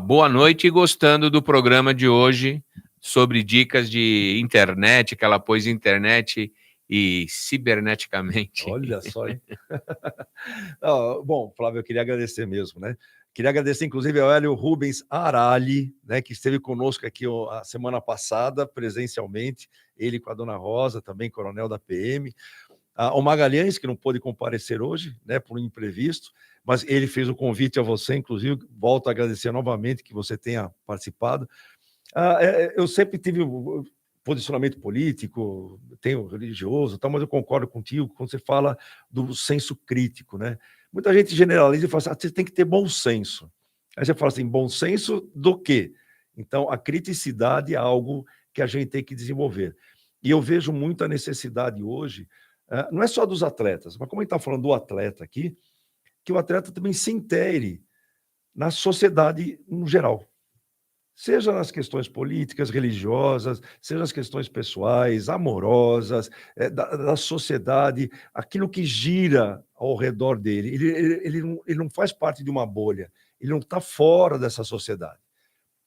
Speaker 2: boa noite e gostando do programa de hoje sobre dicas de internet, que ela pôs internet e ciberneticamente.
Speaker 1: Olha só, hein? Bom, Flávio, eu queria agradecer mesmo, né? Queria agradecer, inclusive, ao Hélio Rubens Arali, né, que esteve conosco aqui a semana passada, presencialmente, ele com a dona Rosa, também coronel da PM. Ao Magalhães, que não pôde comparecer hoje, né, por um imprevisto, mas ele fez o convite a você, inclusive, volto a agradecer novamente que você tenha participado. Eu sempre tive posicionamento político, tenho religioso, mas eu concordo contigo quando você fala do senso crítico, né? Muita gente generaliza e fala assim, você tem que ter bom senso. Aí você fala assim, bom senso do quê? Então, a criticidade é algo que a gente tem que desenvolver. E eu vejo muita necessidade hoje, não é só dos atletas, mas como a gente está falando do atleta aqui, que o atleta também se intere na sociedade no geral. Seja nas questões políticas, religiosas, seja nas questões pessoais, amorosas, da sociedade, aquilo que gira ao redor dele. Ele não faz parte de uma bolha, ele não está fora dessa sociedade.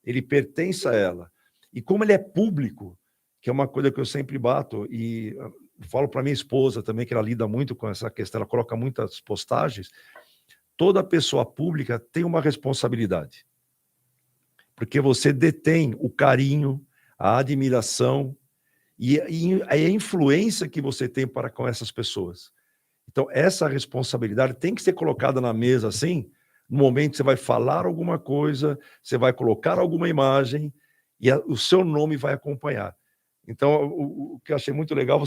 Speaker 1: Ele pertence a ela. E como ele é público, que é uma coisa que eu sempre bato, e falo para minha esposa também, que ela lida muito com essa questão, ela coloca muitas postagens, toda pessoa pública tem uma responsabilidade. Porque você detém o carinho, a admiração e a influência que você tem para com essas pessoas. Então, essa responsabilidade tem que ser colocada na mesa, assim, no momento que você vai falar alguma coisa, você vai colocar alguma imagem e o seu nome vai acompanhar. Então, o que eu achei muito legal,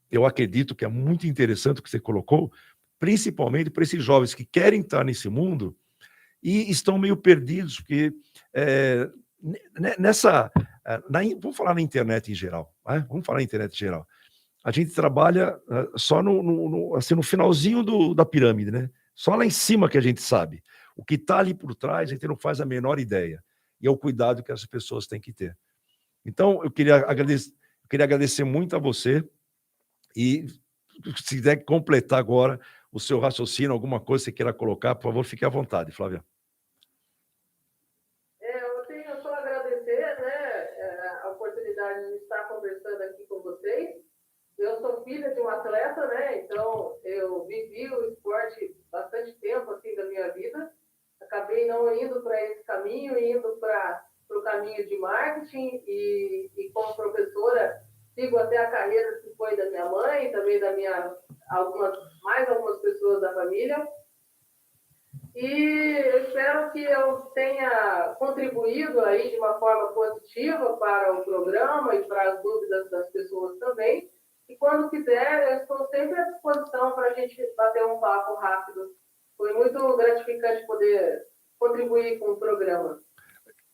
Speaker 1: eu acredito que é muito interessante o que você colocou, principalmente para esses jovens que querem estar nesse mundo e estão meio perdidos, porque nessa vamos falar na internet em geral, né? Vamos falar na internet em geral. A gente trabalha só assim, no finalzinho da pirâmide, né? Só lá em cima que a gente sabe. O que está ali por trás, a gente não faz a menor ideia. E é o cuidado que as pessoas têm que ter. Então, eu queria agradecer muito a você. E se quiser completar agora o seu raciocínio, alguma coisa que você queira colocar, por favor, fique à vontade, Flávia.
Speaker 3: Eu tenho só a agradecer, né, a oportunidade de estar conversando aqui com vocês. Eu sou filha de um atleta, né? Então eu vivi o esporte bastante tempo assim da minha vida. Acabei não indo para esse caminho, indo para o caminho de marketing e como professora sigo até a carreira que foi da minha mãe, também da mais algumas pessoas da família. E eu espero que eu tenha contribuído aí de uma forma positiva para o programa e para as dúvidas das pessoas também. E quando quiser, eu estou sempre à disposição para a gente bater um papo rápido. Foi muito gratificante poder contribuir com o programa.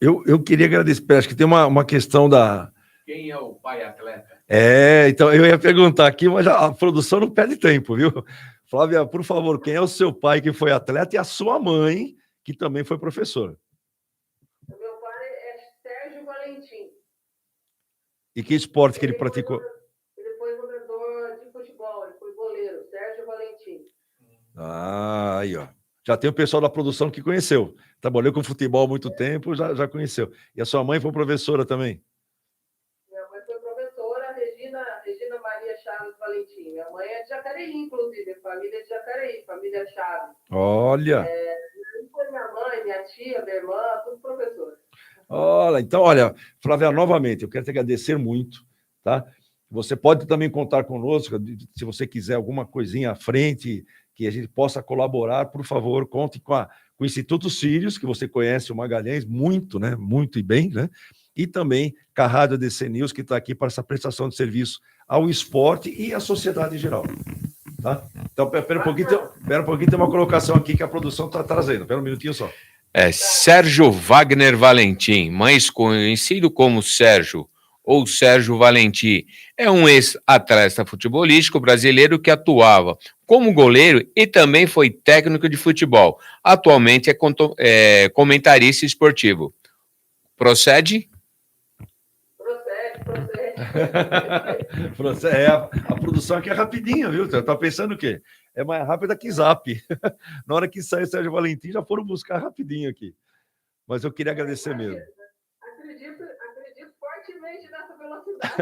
Speaker 1: Eu queria agradecer, acho que tem uma questão da...
Speaker 2: Quem é o pai atleta?
Speaker 1: Então eu ia perguntar aqui, mas a produção não perde tempo, viu? Flávia, por favor, quem é o seu pai que foi atleta e a sua mãe, que também foi professora?
Speaker 3: O meu pai é Sérgio Valentim.
Speaker 1: E que esporte que ele praticou?
Speaker 3: Ele foi jogador de futebol, ele foi goleiro, Sérgio Valentim.
Speaker 1: Aí, ó. Já tem o pessoal da produção que conheceu. Trabalhou com futebol há muito tempo, já conheceu. E a sua mãe foi professora também?
Speaker 3: Minha mãe foi professora, Regina Maria Chaves Valentim. Minha mãe é de Jacareí, inclusive, família de Jacareí, família Chaves.
Speaker 1: Olha!
Speaker 3: Foi minha mãe, minha tia, minha irmã, tudo professora.
Speaker 1: Olha, Flávia, novamente, eu quero te agradecer muito, tá? Você pode também contar conosco, se você quiser alguma coisinha à frente, que a gente possa colaborar, por favor, conte com o Instituto Sírios, que você conhece o Magalhães muito, né? Muito e bem, né? E também com a Rádio ADC News, que está aqui para essa prestação de serviço ao esporte e à sociedade em geral. Tá? Então, espera um pouquinho, tem uma colocação aqui que a produção está trazendo. Espera um minutinho só.
Speaker 2: Sérgio Wagner Valentim, mais conhecido como Sérgio ou Sérgio Valentim, é um ex-atleta futebolístico brasileiro que atuava como goleiro e também foi técnico de futebol. Atualmente é comentarista esportivo. Procede?
Speaker 3: Procede.
Speaker 1: A produção aqui é rapidinha, viu? Você tá pensando o quê? É mais rápida que Zap. Na hora que saiu o Sérgio Valentim, já foram buscar rapidinho aqui. Mas eu queria agradecer mesmo.
Speaker 3: Acredito fortemente nessa velocidade.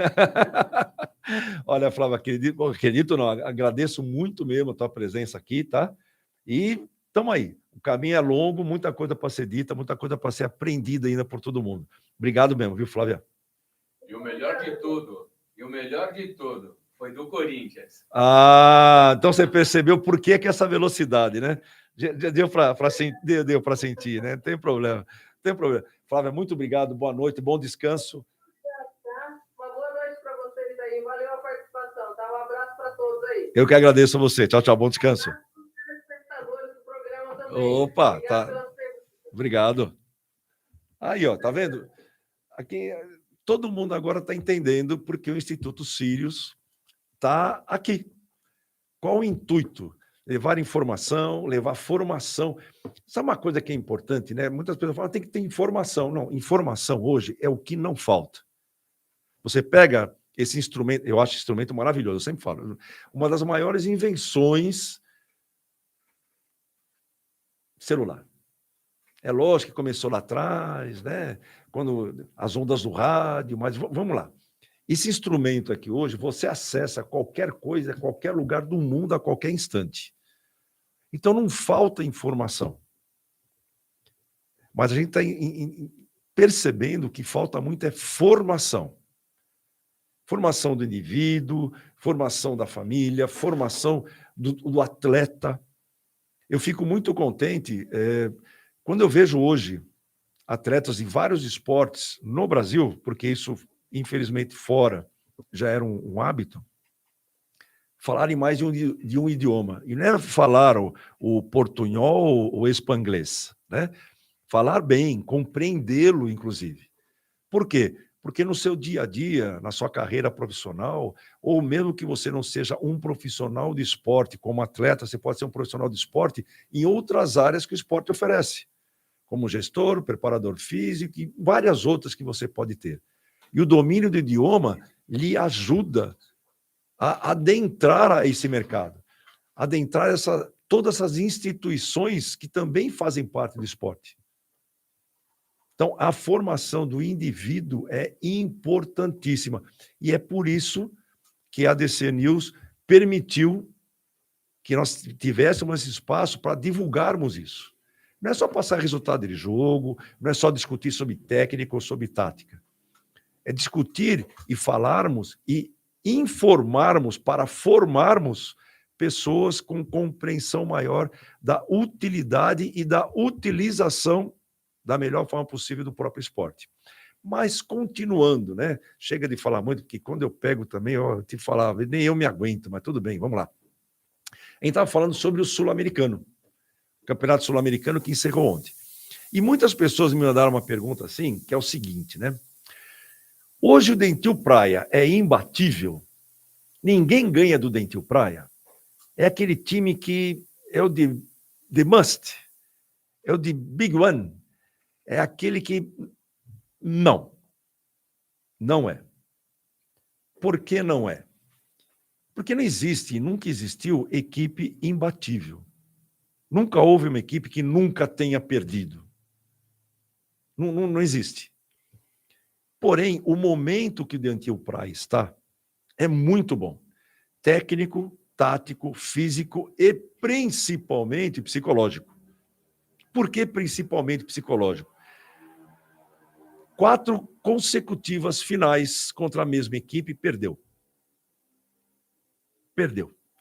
Speaker 1: Olha, Flávia, acredito não, agradeço muito mesmo a tua presença aqui, tá? E estamos aí. O caminho é longo, muita coisa para ser dita, muita coisa para ser aprendida ainda por todo mundo. Obrigado mesmo, viu, Flávia?
Speaker 2: E o melhor de tudo, foi do Corinthians.
Speaker 1: Então você percebeu por que essa velocidade, né? Deu para sentir, né? Não tem problema. Flávia, muito obrigado, boa noite, bom descanso.
Speaker 3: Uma boa noite para vocês aí, valeu a participação, tá? Um abraço para todos aí.
Speaker 1: Eu que agradeço a você, tchau, bom descanso.
Speaker 3: Espectadores do programa também.
Speaker 1: Opa, tá. Obrigado. Aí, ó, tá vendo? Aqui, todo mundo agora está entendendo porque o Instituto Sírios está aqui. Qual o intuito? Levar informação, levar formação. Sabe uma coisa que é importante, né? Muitas pessoas falam, tem que ter informação. Não, informação hoje é o que não falta. Você pega esse instrumento, eu acho esse instrumento maravilhoso, eu sempre falo, uma das maiores invenções, celular. É lógico que começou lá atrás, né? Quando as ondas do rádio, mas vamos lá. Esse instrumento aqui hoje, você acessa qualquer coisa, a qualquer lugar do mundo, a qualquer instante. Então não falta informação. Mas a gente está percebendo que falta muito é formação. Formação do indivíduo, formação da família, formação do atleta. Eu fico muito contente quando eu vejo hoje atletas em vários esportes no Brasil, porque isso, infelizmente, fora já era um hábito, falarem mais de um idioma. E não é falar o portunhol ou o espanglês, né? Falar bem, compreendê-lo, inclusive. Por quê? Porque no seu dia a dia, na sua carreira profissional, ou mesmo que você não seja um profissional de esporte, como atleta, você pode ser um profissional de esporte em outras áreas que o esporte oferece, como gestor, preparador físico e várias outras que você pode ter. E o domínio do idioma lhe ajuda a adentrar esse mercado, adentrar todas essas instituições que também fazem parte do esporte. Então, a formação do indivíduo é importantíssima. E é por isso que a ADC News permitiu que nós tivéssemos esse espaço para divulgarmos isso. Não é só passar resultado de jogo, não é só discutir sobre técnica ou sobre tática. É discutir e falarmos e informarmos para formarmos pessoas com compreensão maior da utilidade e da utilização da melhor forma possível do próprio esporte. Mas continuando, né? Chega de falar muito, porque quando eu pego também, eu te falava, nem eu me aguento, mas tudo bem, vamos lá. A gente estava falando sobre o Sul-Americano, o Campeonato Sul-Americano que encerrou ontem. E muitas pessoas me mandaram uma pergunta assim, que é o seguinte, né? Hoje o Dentil Praia é imbatível? Ninguém ganha do Dentil Praia? É aquele time que é o de must, é o de big one, é aquele que... Não é. Por que não é? Porque não existe, nunca existiu equipe imbatível. Nunca houve uma equipe que nunca tenha perdido. Não existe. Porém, o momento que o Dentil Praia está é muito bom. Técnico, tático, físico e principalmente psicológico. Por que principalmente psicológico? 4 consecutivas finais contra a mesma equipe, perdeu.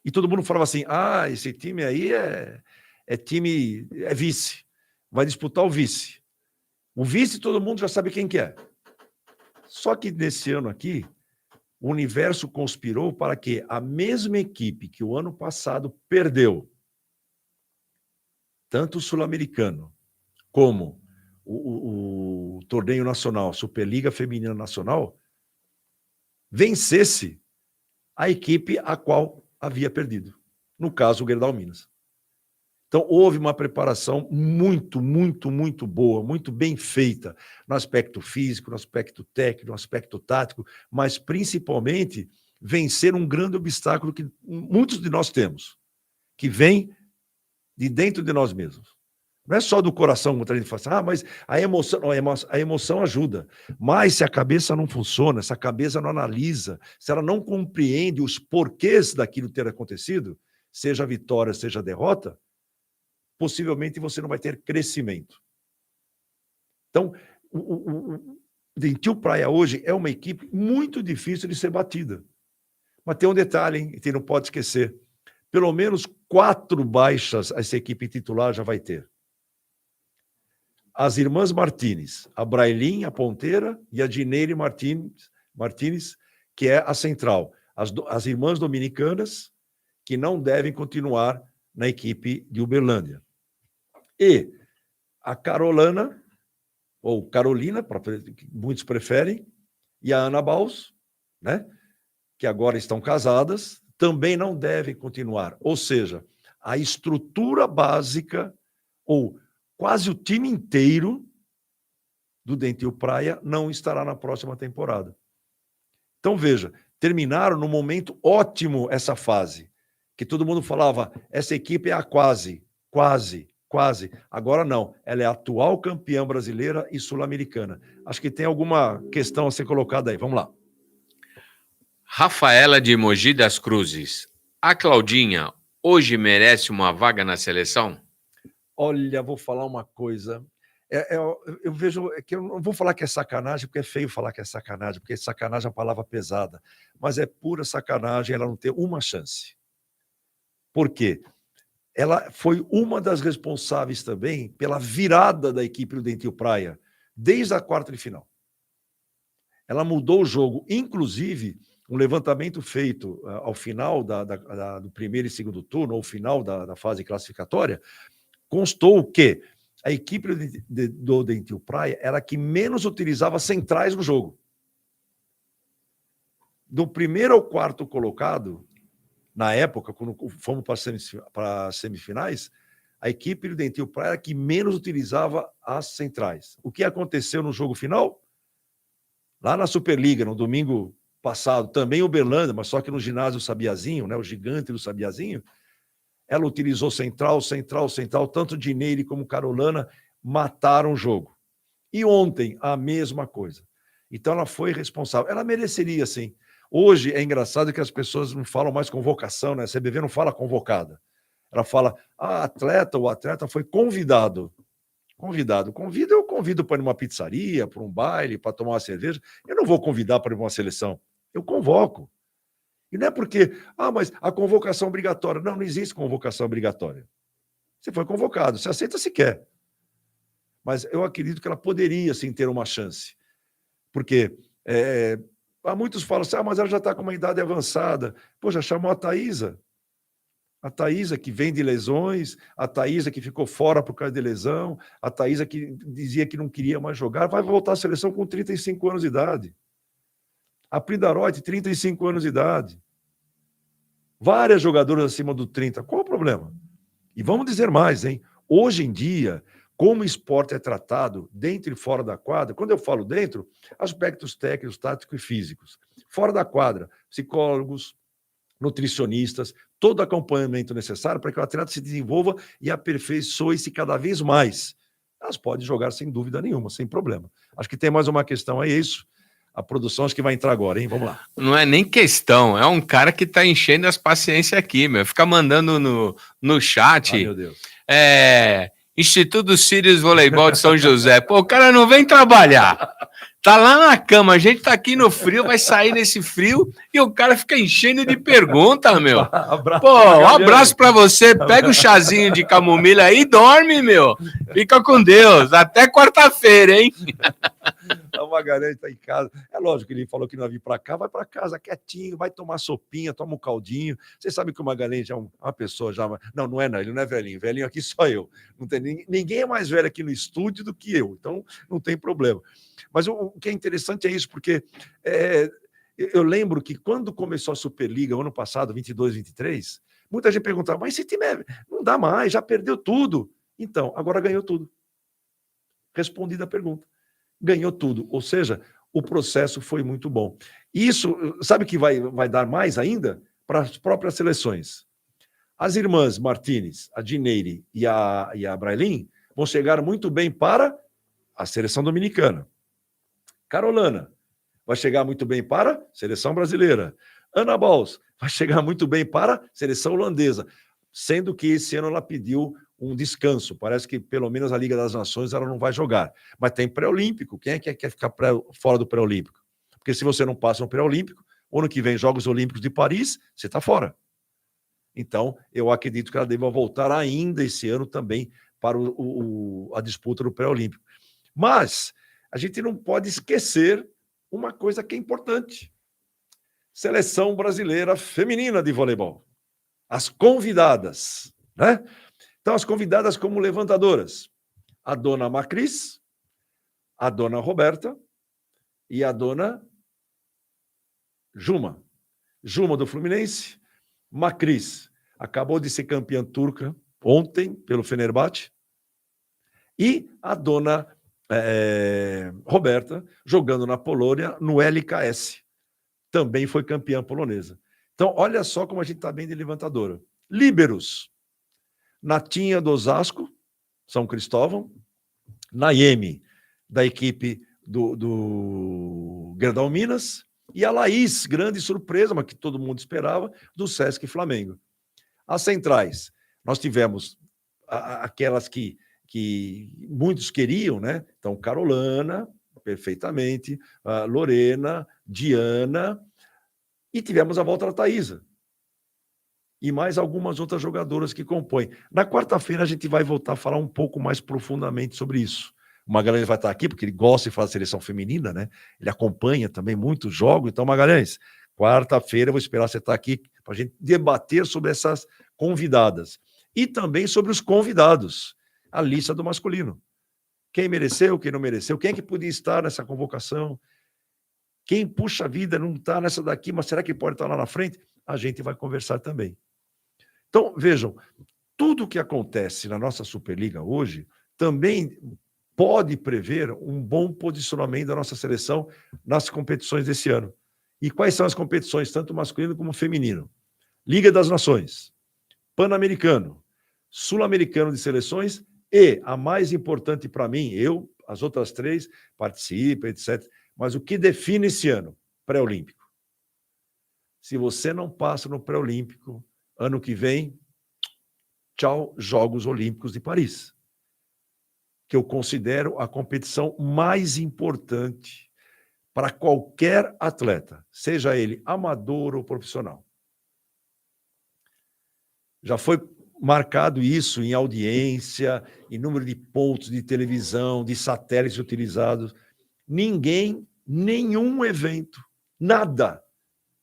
Speaker 1: E todo mundo falava assim, esse time aí é time, é vice. Vai disputar o vice. O vice todo mundo já sabe quem que é. Só que nesse ano aqui, o universo conspirou para que a mesma equipe que o ano passado perdeu, tanto o Sul-Americano como o torneio nacional, Superliga Feminina Nacional, vencesse a equipe a qual havia perdido. No caso, o Gerdau Minas. Então, houve uma preparação muito boa, muito bem feita, no aspecto físico, no aspecto técnico, no aspecto tático, mas principalmente vencer um grande obstáculo que muitos de nós temos, que vem de dentro de nós mesmos. Não é só do coração, como a gente fala assim, mas a emoção ajuda. Mas se a cabeça não funciona, se a cabeça não analisa, se ela não compreende os porquês daquilo ter acontecido, seja a vitória, seja a derrota, possivelmente você não vai ter crescimento. Então, o Dentil Praia hoje é uma equipe muito difícil de ser batida. Mas tem um detalhe, hein, que não pode esquecer. Pelo menos 4 baixas essa equipe titular já vai ter. As irmãs Martínez, a Brailin, a ponteira, e a Dineire Martínez, que é a central. As irmãs dominicanas, que não devem continuar na equipe de Uberlândia. E a Carolina, ou Carolina, que muitos preferem, e a Ana Baus, né, que agora estão casadas, também não devem continuar. Ou seja, a estrutura básica, ou quase o time inteiro do Dentil Praia não estará na próxima temporada. Então, veja, terminaram num momento ótimo essa fase, que todo mundo falava, essa equipe é a quase. Agora não, ela é a atual campeã brasileira e sul-americana. Acho que tem alguma questão a ser colocada aí, vamos lá.
Speaker 2: Rafaela de Mogi das Cruzes. A Claudinha hoje merece uma vaga na seleção?
Speaker 1: Olha, vou falar uma coisa. Eu vejo que eu não vou falar que é sacanagem, porque é feio falar que é sacanagem, porque sacanagem é uma palavra pesada. Mas é pura sacanagem ela não ter uma chance. Por quê? Ela foi uma das responsáveis também pela virada da equipe do Dentil Praia, desde a quarta de final. Ela mudou o jogo, inclusive um levantamento feito ao final do primeiro e segundo turno, ao final da fase classificatória, constou que a equipe do Dentil Praia era a que menos utilizava centrais no jogo. do primeiro ao quarto colocado, na época, quando fomos para as semifinais, a equipe do Dentil Praia era que menos utilizava as centrais. O que aconteceu no jogo final? Lá na Superliga, no domingo passado, também Uberlândia, mas só que no ginásio Sabiazinho, né, o gigante do Sabiazinho, ela utilizou central, tanto Dineire como Carolana mataram o jogo. E ontem, a mesma coisa. Então, ela foi responsável. Ela mereceria, sim. Hoje, é engraçado que as pessoas não falam mais convocação, né? A CBV não fala convocada. Ela fala, o atleta foi convidado. Eu convido para ir numa pizzaria, para um baile, para tomar uma cerveja. Eu não vou convidar para ir para uma seleção. Eu convoco. E não é porque, mas a convocação obrigatória. Não, não existe convocação obrigatória. Você foi convocado, você aceita se quer. Mas eu acredito que ela poderia, sim, ter uma chance. Porque muitos falam assim, mas ela já está com uma idade avançada. Pô, já chamou a Thaísa. A Thaísa que vem de lesões, a Thaísa que ficou fora por causa de lesão, a Thaísa que dizia que não queria mais jogar, vai voltar à seleção com 35 anos de idade. A Pridarote, 35 anos de idade. Várias jogadoras acima do 30. Qual o problema? E vamos dizer mais, hein? Hoje em dia, como o esporte é tratado dentro e fora da quadra, quando eu falo dentro, aspectos técnicos, táticos e físicos. Fora da quadra, psicólogos, nutricionistas, todo o acompanhamento necessário para que o atleta se desenvolva e aperfeiçoe-se cada vez mais. Elas podem jogar sem dúvida nenhuma, sem problema. Acho que tem mais uma questão aí, é isso. A produção acho que vai entrar agora, hein? Vamos lá.
Speaker 2: Não é nem questão, é um cara que tá enchendo as paciências aqui, meu. Fica mandando no chat.
Speaker 1: Ai, meu Deus.
Speaker 2: Instituto Sírios Voleibol de São José. Pô, o cara não vem trabalhar. Tá lá na cama, a gente tá aqui no frio, vai sair nesse frio e o cara fica enchendo de pergunta, meu. Pô, um abraço pra você, pega o chazinho de camomila aí e dorme, meu. Fica com Deus, até quarta-feira, hein?
Speaker 1: O Magalhães tá em casa. É lógico que ele falou que não ia vir pra cá, vai pra casa quietinho, vai tomar sopinha, toma um caldinho. Você sabe que o Magalhães já é uma pessoa já... Não, ele não é velhinho. Velhinho aqui só eu. Não tem ninguém é mais velho aqui no estúdio do que eu, então não tem problema. Mas o que é interessante é isso, porque eu lembro que quando começou a Superliga, ano passado, 22, 23, muita gente perguntava, mas esse time não dá mais, já perdeu tudo. Então, agora ganhou tudo. Respondida a pergunta. Ganhou tudo, ou seja, o processo foi muito bom. Isso, sabe que vai dar mais ainda? Para as próprias seleções. As irmãs Martínez, a Dineire e a Brailin vão chegar muito bem para a seleção dominicana. Carolana vai chegar muito bem para a seleção brasileira. Ana Bals vai chegar muito bem para a seleção holandesa, sendo que esse ano ela pediu um descanso. Parece que pelo menos a Liga das Nações ela não vai jogar. Mas tem pré-olímpico. Quem é que quer ficar fora do pré-olímpico? Porque se você não passa no pré-olímpico, ano que vem Jogos Olímpicos de Paris, você está fora. Então, eu acredito que ela deva voltar ainda esse ano também para a disputa do pré-olímpico. Mas a gente não pode esquecer uma coisa que é importante. Seleção brasileira feminina de voleibol. As convidadas, né? Então, as convidadas como levantadoras. A dona Macris, a dona Roberta e a dona Juma. Juma do Fluminense. Macris acabou de ser campeã turca ontem pelo Fenerbahçe. E a dona Roberta, jogando na Polônia, no LKS. Também foi campeã polonesa. Então, olha só como a gente está bem de levantadora. Líberos. Natinha do Osasco, São Cristóvão. Naemi, da equipe do Gerdau Minas. E a Laís, grande surpresa, mas que todo mundo esperava, do Sesc Flamengo. As centrais, nós tivemos aquelas que muitos queriam, né? Então, Carolana, perfeitamente, Lorena, Diana, e tivemos a volta da Thaísa. E mais algumas outras jogadoras que compõem. Na quarta-feira, a gente vai voltar a falar um pouco mais profundamente sobre isso. O Magalhães vai estar aqui, porque ele gosta de falar de seleção feminina, né? Ele acompanha também muitos jogos. Então, Magalhães, quarta-feira eu vou esperar você estar aqui para a gente debater sobre essas convidadas. E também sobre os convidados. A lista do masculino. Quem mereceu, quem não mereceu, quem é que podia estar nessa convocação. Quem, puxa vida, não está nessa daqui, mas será que pode estar lá na frente? A gente vai conversar também. Então, vejam, tudo que acontece na nossa Superliga hoje também pode prever um bom posicionamento da nossa seleção nas competições desse ano. E quais são as competições, tanto masculino como feminino? Liga das Nações, Pan-Americano, Sul-Americano de Seleções e, a mais importante para mim, as outras 3 participam, etc. Mas o que define esse ano? Pré-olímpico. Se você não passa no pré-olímpico, ano que vem, tchau, Jogos Olímpicos de Paris, que eu considero a competição mais importante para qualquer atleta, seja ele amador ou profissional. Já foi marcado isso em audiência, em número de pontos de televisão, de satélites utilizados. Nenhum evento, nada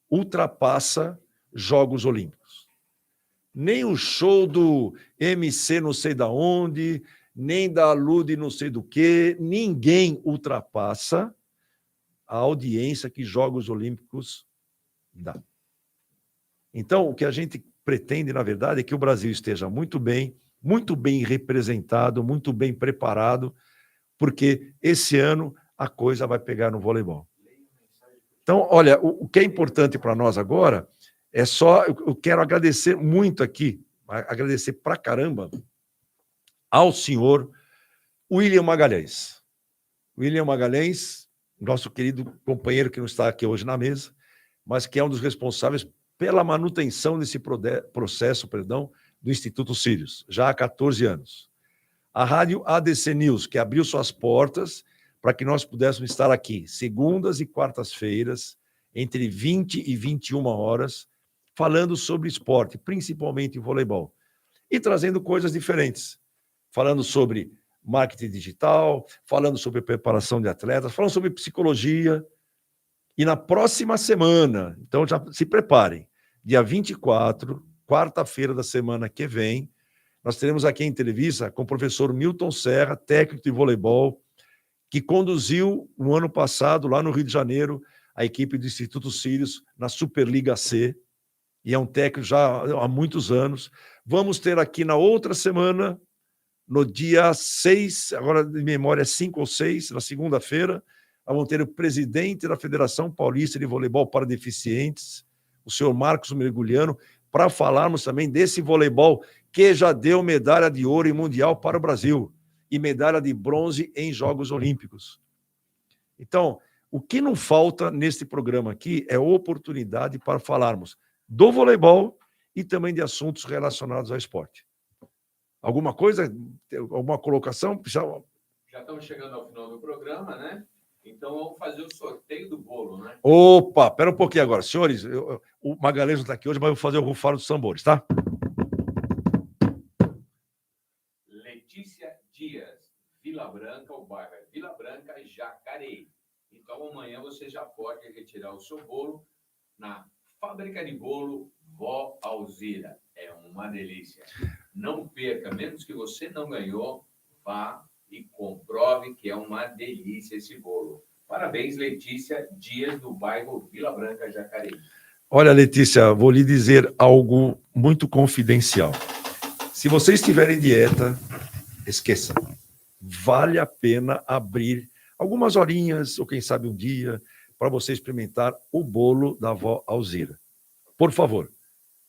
Speaker 1: ultrapassa Jogos Olímpicos. Nem o show do MC não sei da onde, nem da Lud não sei do que, ninguém ultrapassa a audiência que Jogos Olímpicos dá. Então, o que a gente pretende, na verdade, é que o Brasil esteja muito bem representado, muito bem preparado, porque esse ano a coisa vai pegar no voleibol. Então, olha, o que é importante para nós agora é só, eu quero agradecer muito aqui, agradecer pra caramba ao senhor William Magalhães. William Magalhães, nosso querido companheiro que não está aqui hoje na mesa, mas que é um dos responsáveis pela manutenção desse processo, do Instituto Sírios, já há 14 anos. A Rádio ADC News, que abriu suas portas para que nós pudéssemos estar aqui, segundas e quartas-feiras, entre 20 e 21 horas, falando sobre esporte, principalmente voleibol, e trazendo coisas diferentes, falando sobre marketing digital, falando sobre preparação de atletas, falando sobre psicologia. E na próxima semana, então já se preparem, dia 24, quarta-feira da semana que vem, nós teremos aqui a entrevista com o professor Milton Serra, técnico de voleibol, que conduziu no ano passado, lá no Rio de Janeiro, a equipe do Instituto Sírios na Superliga C, e é um técnico já há muitos anos. Vamos ter aqui na outra semana, no dia 6, agora de memória é 5 ou 6, na segunda-feira, vamos ter o presidente da Federação Paulista de Voleibol para Deficientes, o senhor Marcos Mergulhano, para falarmos também desse voleibol que já deu medalha de ouro em Mundial para o Brasil e medalha de bronze em Jogos Olímpicos. Então, o que não falta neste programa aqui é oportunidade para falarmos do voleibol e também de assuntos relacionados ao esporte. Alguma coisa? Alguma colocação?
Speaker 2: Já estamos chegando ao final do programa, né? Então vamos fazer o sorteio do bolo, né?
Speaker 1: Opa, pera um pouquinho agora. Senhores, o Magalhães não está aqui hoje, mas eu vou fazer o rufar dos tambores, tá?
Speaker 2: Letícia Dias, Vila Branca, o bairro é Vila Branca, Jacareí. Então amanhã você já pode retirar o seu bolo na Fábrica de Bolo Vó Alzira. É uma delícia. Não perca, menos que você não ganhou, vá e comprove que é uma delícia esse bolo. Parabéns, Letícia Dias, do bairro Vila Branca, Jacareí.
Speaker 1: Olha, Letícia, vou lhe dizer algo muito confidencial. Se você estiver em dieta, esqueça. Vale a pena abrir algumas horinhas, ou quem sabe um dia, para você experimentar o bolo da Vó Alzira. Por favor,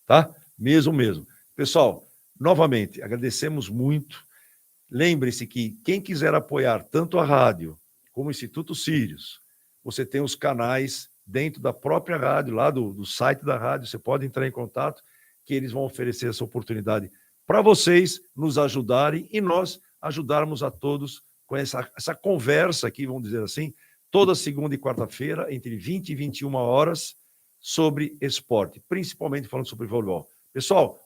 Speaker 1: tá? Mesmo. Pessoal, novamente, agradecemos muito. Lembre-se que quem quiser apoiar tanto a rádio como o Instituto Sírios, você tem os canais dentro da própria rádio, lá do site da rádio, você pode entrar em contato, que eles vão oferecer essa oportunidade para vocês nos ajudarem e nós ajudarmos a todos com essa conversa aqui, vamos dizer assim, toda segunda e quarta-feira, entre 20 e 21 horas, sobre esporte, principalmente falando sobre voleibol. Pessoal,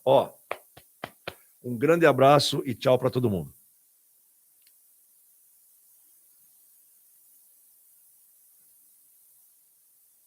Speaker 1: um grande abraço e tchau para todo mundo.